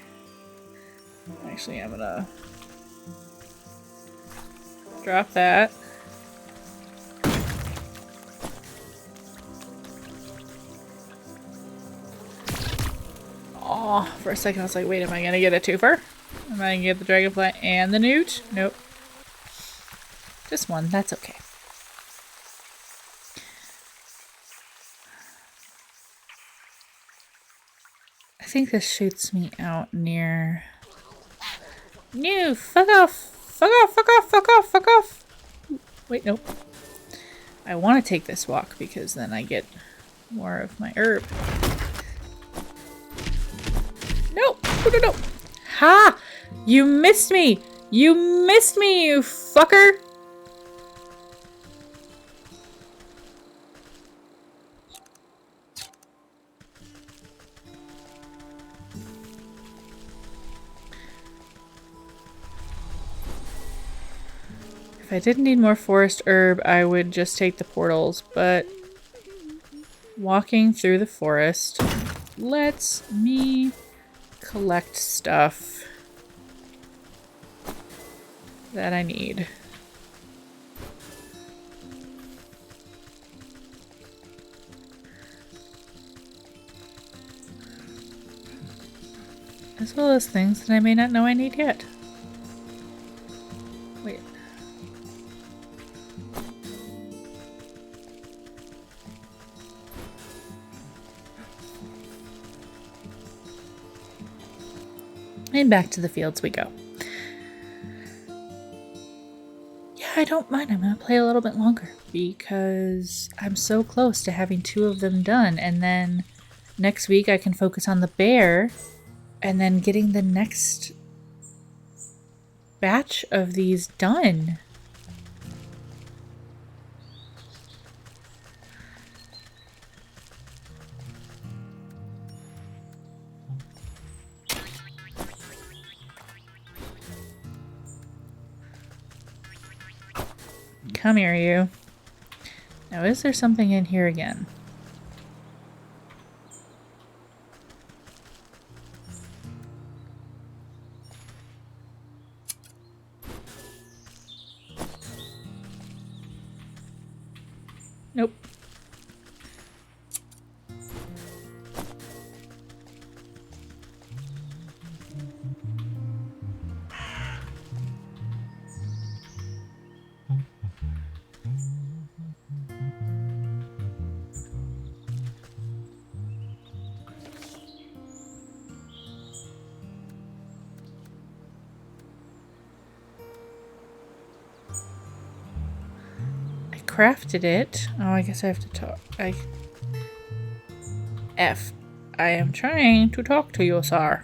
Actually, I'm gonna drop that. Oh, for a second I was like, wait, am I gonna get a twofer? Am I gonna get the dragonfly and the newt? Nope. Just one, that's okay. I think this shoots me out near... No, fuck off! Fuck off, fuck off, fuck off, fuck off! Wait, nope. I want to take this walk because then I get more of my herb. No! No, no, no! Ha! You missed me! You missed me, you fucker! If I didn't need more forest herb, I would just take the portals, but walking through the forest lets me collect stuff that I need. As well as things that I may not know I need yet. Wait. And back to the fields we go. Yeah, I don't mind. I'm gonna play a little bit longer because I'm so close to having 2 of them done, and then next week I can focus on the bear and then getting the next batch of these done. Come here, you. Now, is there something in here again? Nope. Crafted it. Oh, I guess I have to talk. F. I am trying to talk to you, sir.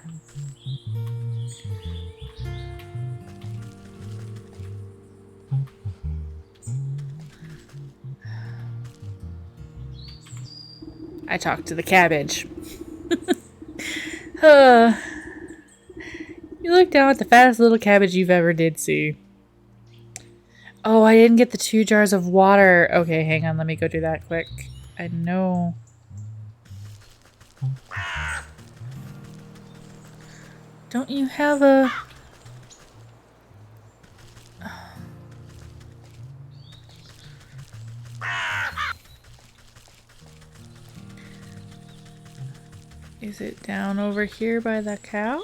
I talked to the cabbage. You look down at the fattest little cabbage you've ever did see. Oh, I didn't get the 2 jars of water. Okay, hang on. Let me go do that quick. I know. Don't you have a... Is it down over here by the cow?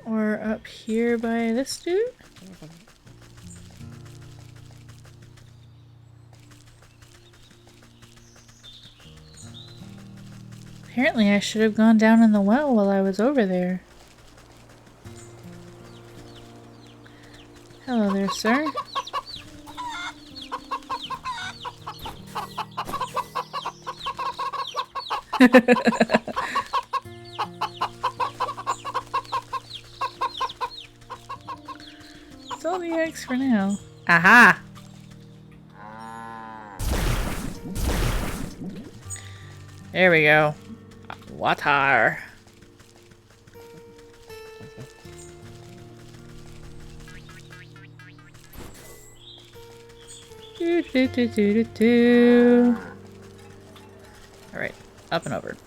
Or up here by this dude? Apparently I should have gone down in the well while I was over there. Hello there, sir. It's all the eggs for now. Aha! There we go. Water. Do, do, do, do, do, do. Alright, up and over.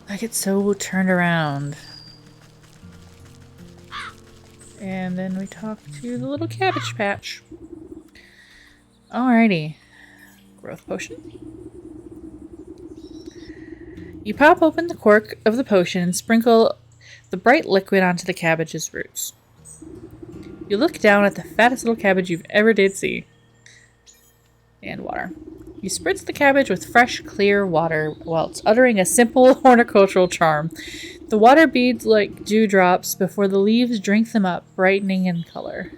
I get so turned around. And then we talk to the little cabbage patch. Alrighty. Growth potion. You pop open the cork of the potion and sprinkle the bright liquid onto the cabbage's roots. You look down at the fattest little cabbage you've ever did see. And water. You spritz the cabbage with fresh, clear water whilst uttering a simple horticultural charm. The water beads like dewdrops before the leaves drink them up, brightening in color.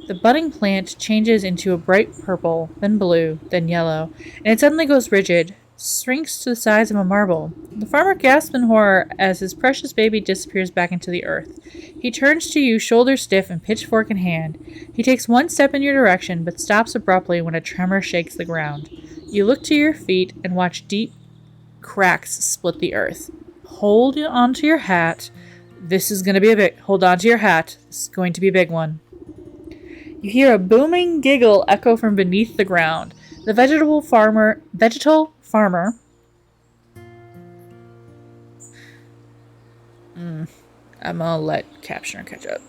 The budding plant changes into a bright purple, then blue, then yellow, and it suddenly goes rigid, shrinks to the size of a marble. The farmer gasps in horror as his precious baby disappears back into the earth. He turns to you, shoulders stiff and pitchfork in hand. He takes one step in your direction, but stops abruptly when a tremor shakes the ground. You look to your feet and watch deep cracks split the earth. Hold onto your hat. This is going to be a big... Hold on to your hat. This is going to be a big one. You hear a booming giggle echo from beneath the ground. The vegetal farmer... I'm gonna let Captioner catch up.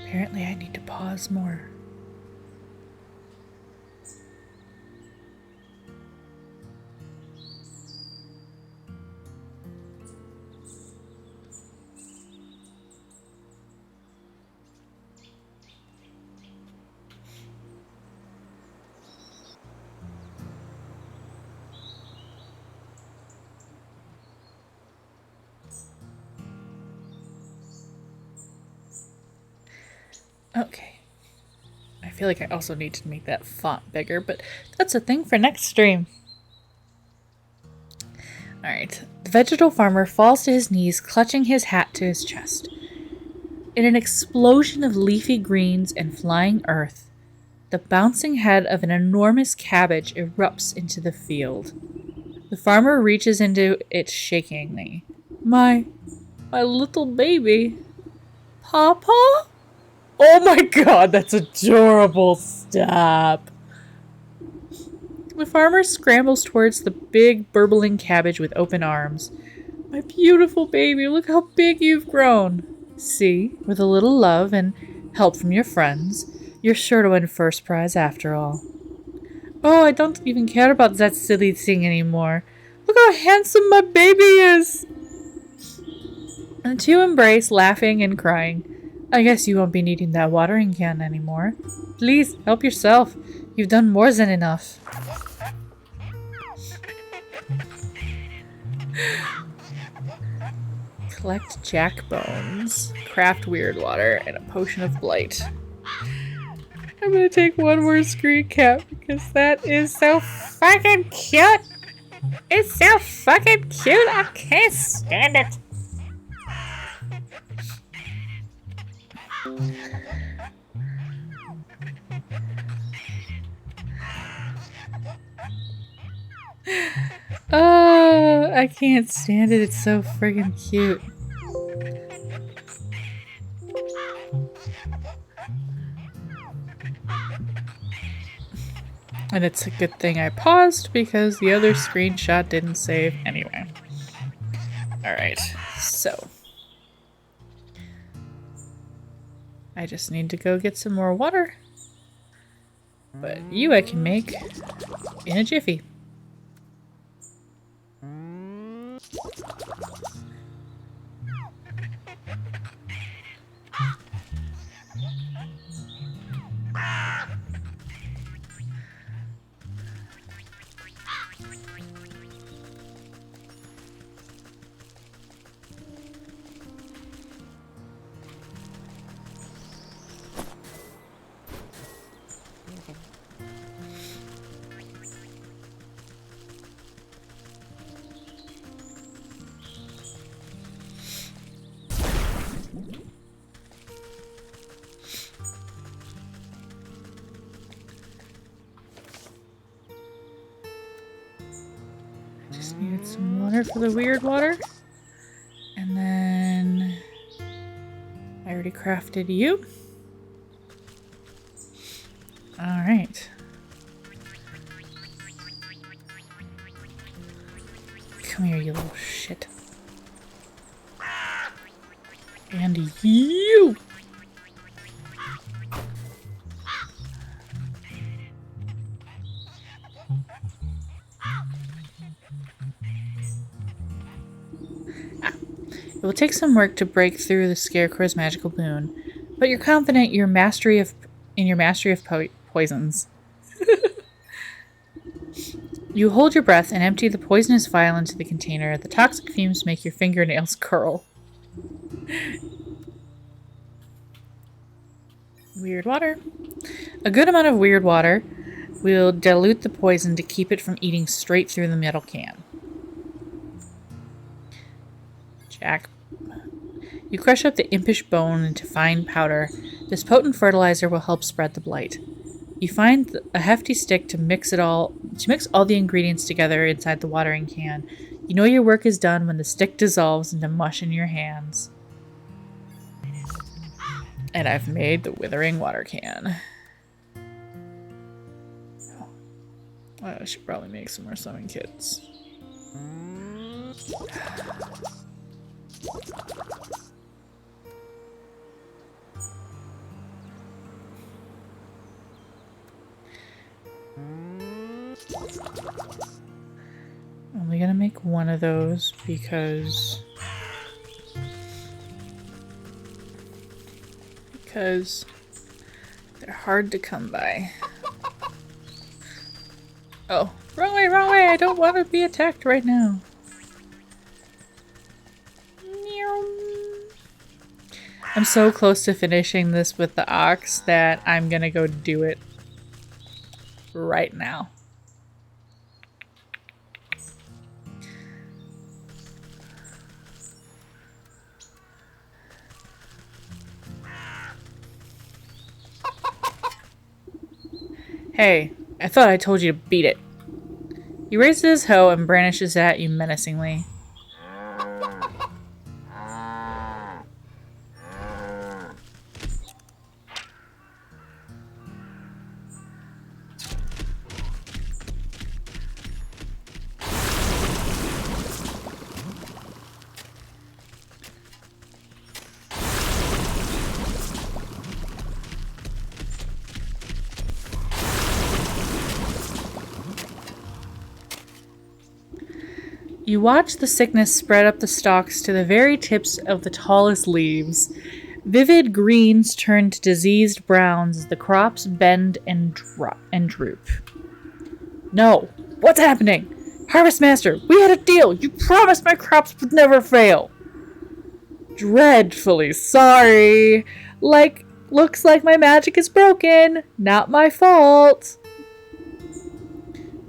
Apparently I need to pause more. Okay. I feel like I also need to make that font bigger, but that's a thing for next stream. Alright. The vegetal farmer falls to his knees, clutching his hat to his chest. In an explosion of leafy greens and flying earth, the bouncing head of an enormous cabbage erupts into the field. The farmer reaches into it shakingly. My little baby. Papa? Oh my god, that's adorable. Stop. The farmer scrambles towards the big, burbling cabbage with open arms. My beautiful baby, look how big you've grown. See, with a little love and help from your friends, you're sure to win first prize after all. Oh, I don't even care about that silly thing anymore. Look how handsome my baby is. And the two embrace, laughing and crying. I guess you won't be needing that watering can anymore. Please, help yourself. You've done more than enough. Collect jack bones, craft weird water, and a potion of blight. I'm gonna take one more screen cap because that is so fucking cute. It's so fucking cute. I can't stand it. Oh, I can't stand it. It's so friggin' cute. And it's a good thing I paused because the other screenshot didn't save anyway. Alright, so I just need to go get some more water. But you I can make in a jiffy. Just needed some water for the weird water. And then I already crafted you. Alright. Come here, you little shit. And you! It will take some work to break through the Scarecrow's magical boon, but you're confident in your mastery of poisons. You hold your breath and empty the poisonous vial into the container. The toxic fumes make your fingernails curl. Weird water. A good amount of weird water will dilute the poison to keep it from eating straight through the metal can. Jack. You crush up the impish bone into fine powder. This potent fertilizer will help spread the blight. You find a hefty stick to mix all the ingredients together inside the watering can. You know your work is done when the stick dissolves into mush in your hands. And I've made the withering water can. Oh, I should probably make some more sewing kits. Only gonna make one of those because they're hard to come by. Oh, wrong way, wrong way! I don't want to be attacked right now. I'm so close to finishing this with the ox that I'm gonna go do it right now. Hey, I thought I told you to beat it. He raises his hoe and brandishes at you menacingly. You watch the sickness spread up the stalks to the very tips of the tallest leaves. Vivid greens turn to diseased browns as the crops bend and droop. No! What's happening? Harvest Master, we had a deal! You promised my crops would never fail! Dreadfully sorry! Looks like my magic is broken! Not my fault!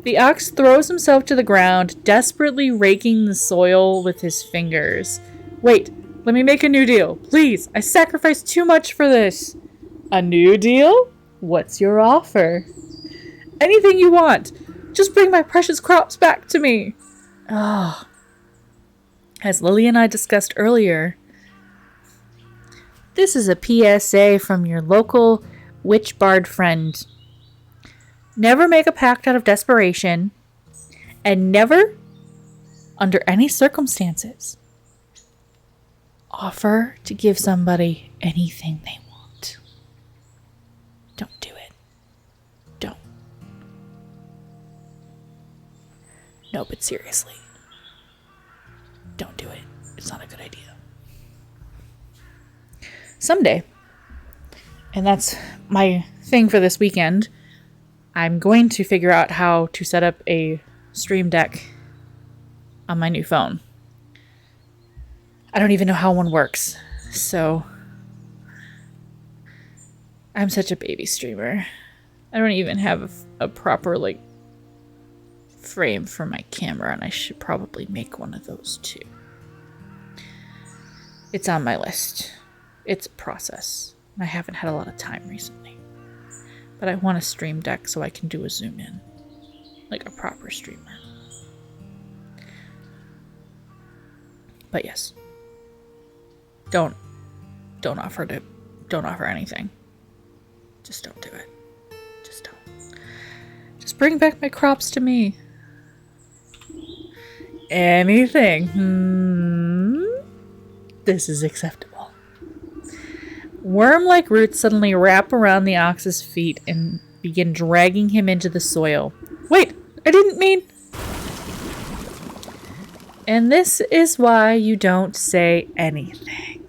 The ox throws himself to the ground, desperately raking the soil with his fingers. Wait, let me make a new deal. Please, I sacrificed too much for this. A new deal? What's your offer? Anything you want. Just bring my precious crops back to me. Ah. As Lily and I discussed earlier, this is a PSA from your local witch bard friend. Never make a pact out of desperation, and never, under any circumstances, offer to give somebody anything they want. Don't do it. Don't. No, but seriously. Don't do it. It's not a good idea. Someday, and that's my thing for this weekend, I'm going to figure out how to set up a stream deck on my new phone. I don't even know how one works, so I'm such a baby streamer. I don't even have a proper frame for my camera, and I should probably make one of those too. It's on my list. It's a process. I haven't had a lot of time recently. But I want a stream deck so I can do a zoom in. Like a proper streamer. But yes. Don't offer anything. Just don't do it. Just don't. Just bring back my crops to me. Anything. This is acceptable. Worm-like roots suddenly wrap around the ox's feet and begin dragging him into the soil. Wait, I didn't mean... And this is why you don't say anything.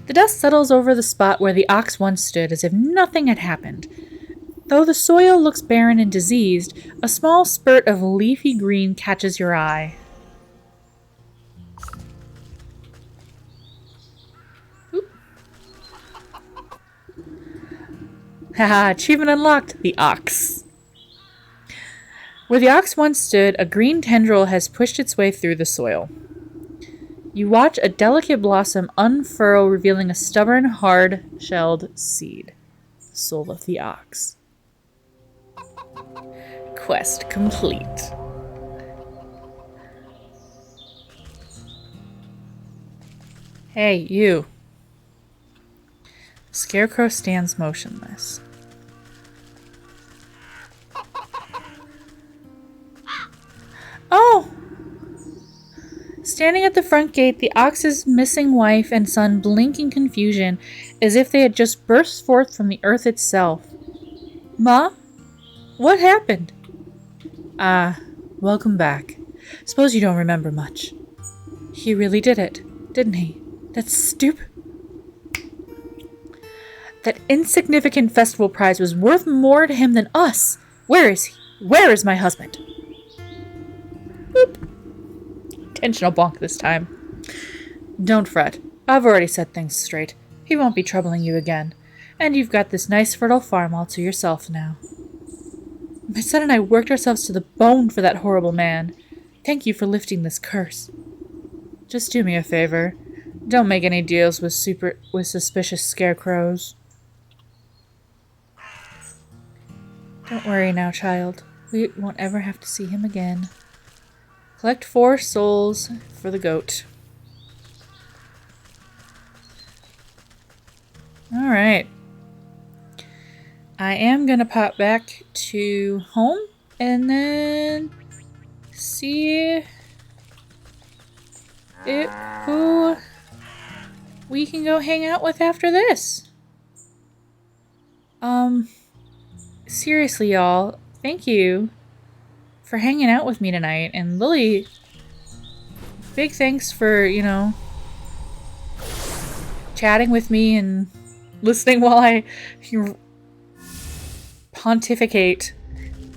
The dust settles over the spot where the ox once stood as if nothing had happened. Though the soil looks barren and diseased, a small spurt of leafy green catches your eye. Haha, achievement unlocked, the ox. Where the ox once stood, a green tendril has pushed its way through the soil. You watch a delicate blossom unfurl, revealing a stubborn, hard-shelled seed. The soul of the ox. Quest complete. Hey, you. The scarecrow stands motionless. Oh! Standing at the front gate, the ox's missing wife and son blink in confusion, as if they had just burst forth from the earth itself. Ma? What happened? Welcome back. Suppose you don't remember much. He really did it, didn't he? That's stupid. That insignificant festival prize was worth more to him than us. Where is he? Where is my husband? Boop. Intentional bonk this time. Don't fret. I've already set things straight. He won't be troubling you again. And you've got this nice fertile farm all to yourself now. My son and I worked ourselves to the bone for that horrible man. Thank you for lifting this curse. Just do me a favor. Don't make any deals with suspicious scarecrows. Don't worry now, child. We won't ever have to see him again. Collect 4 souls for the goat. Alright. I am gonna pop back to home and then see who we can go hang out with after this. Seriously, y'all, thank you for hanging out with me tonight. And Lily, big thanks for, chatting with me and listening while I pontificate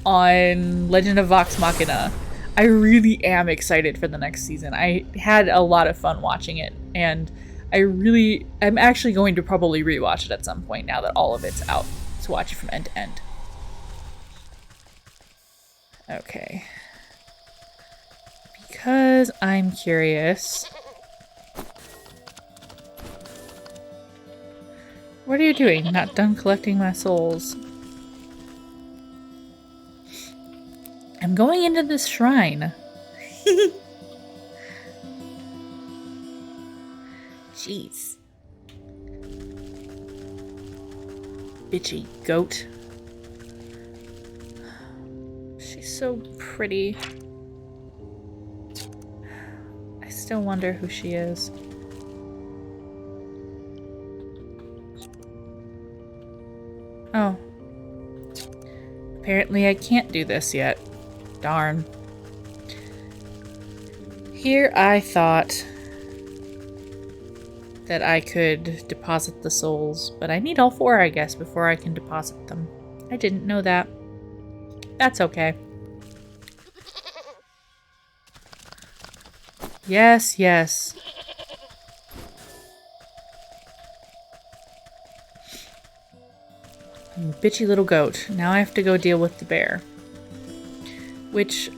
on Legend of Vox Machina. I really am excited for the next season. I had a lot of fun watching it, and I'm actually going to probably rewatch it at some point now that all of it's out to watch it from end to end. Okay. Because I'm curious. What are you doing? Not done collecting my souls. I'm going into this shrine. Jeez. Bitchy goat. She's so pretty. still wonder who she is. Oh. Apparently I can't do this yet. Darn. Here I thought that I could deposit the souls, but I need all 4, I guess, before I can deposit them. I didn't know that. That's okay. Yes, yes. Bitchy little goat. Now I have to go deal with the bear. Which,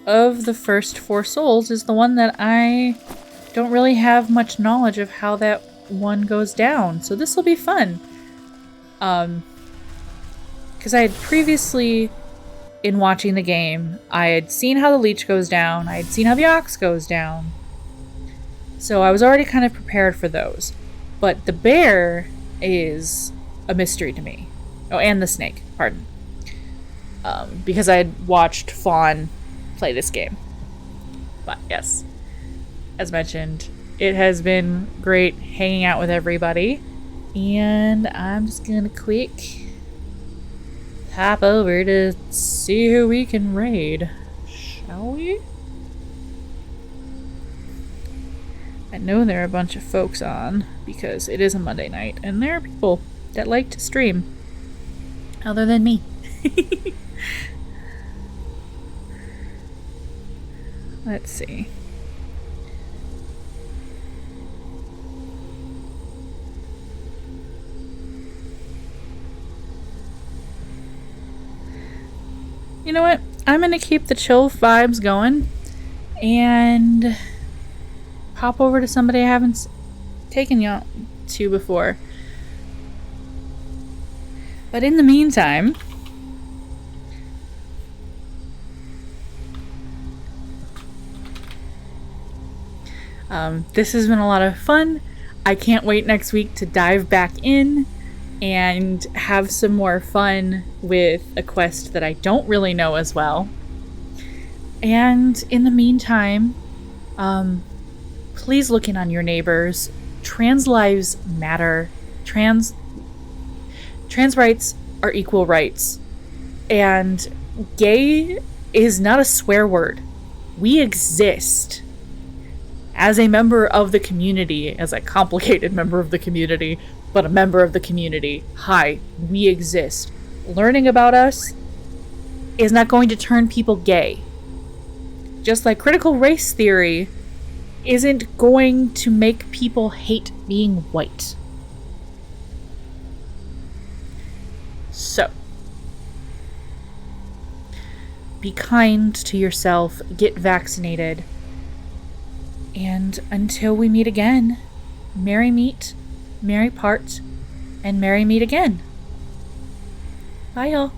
of the first 4 souls, is the one that I don't really have much knowledge of how that one goes down. So this will be fun. Because I had previously, in watching the game, I had seen how the leech goes down. I had seen how the ox goes down. So I was already kind of prepared for those. But the bear is a mystery to me. Oh, and the snake, pardon. Because I had watched Fawn play this game. But yes, as mentioned, it has been great hanging out with everybody. And I'm just gonna quick hop over to see who we can raid. Shall we? I know there are a bunch of folks on because it is a Monday night and there are people that like to stream other than me. Let's see. You know what? I'm gonna keep the chill vibes going and pop over to somebody I haven't taken you to before. But in the meantime, this has been a lot of fun. I can't wait next week to dive back in and have some more fun with a quest that I don't really know as well. And in the meantime, please look in on your neighbors. Trans lives matter. Trans rights are equal rights. And gay is not a swear word. We exist. As a member of the community, as a complicated member of the community, but a member of the community. Hi, we exist. Learning about us is not going to turn people gay. Just like critical race theory isn't going to make people hate being white. So, be kind to yourself, get vaccinated, and until we meet again, merry meet, merry part, and merry meet again. Bye, y'all.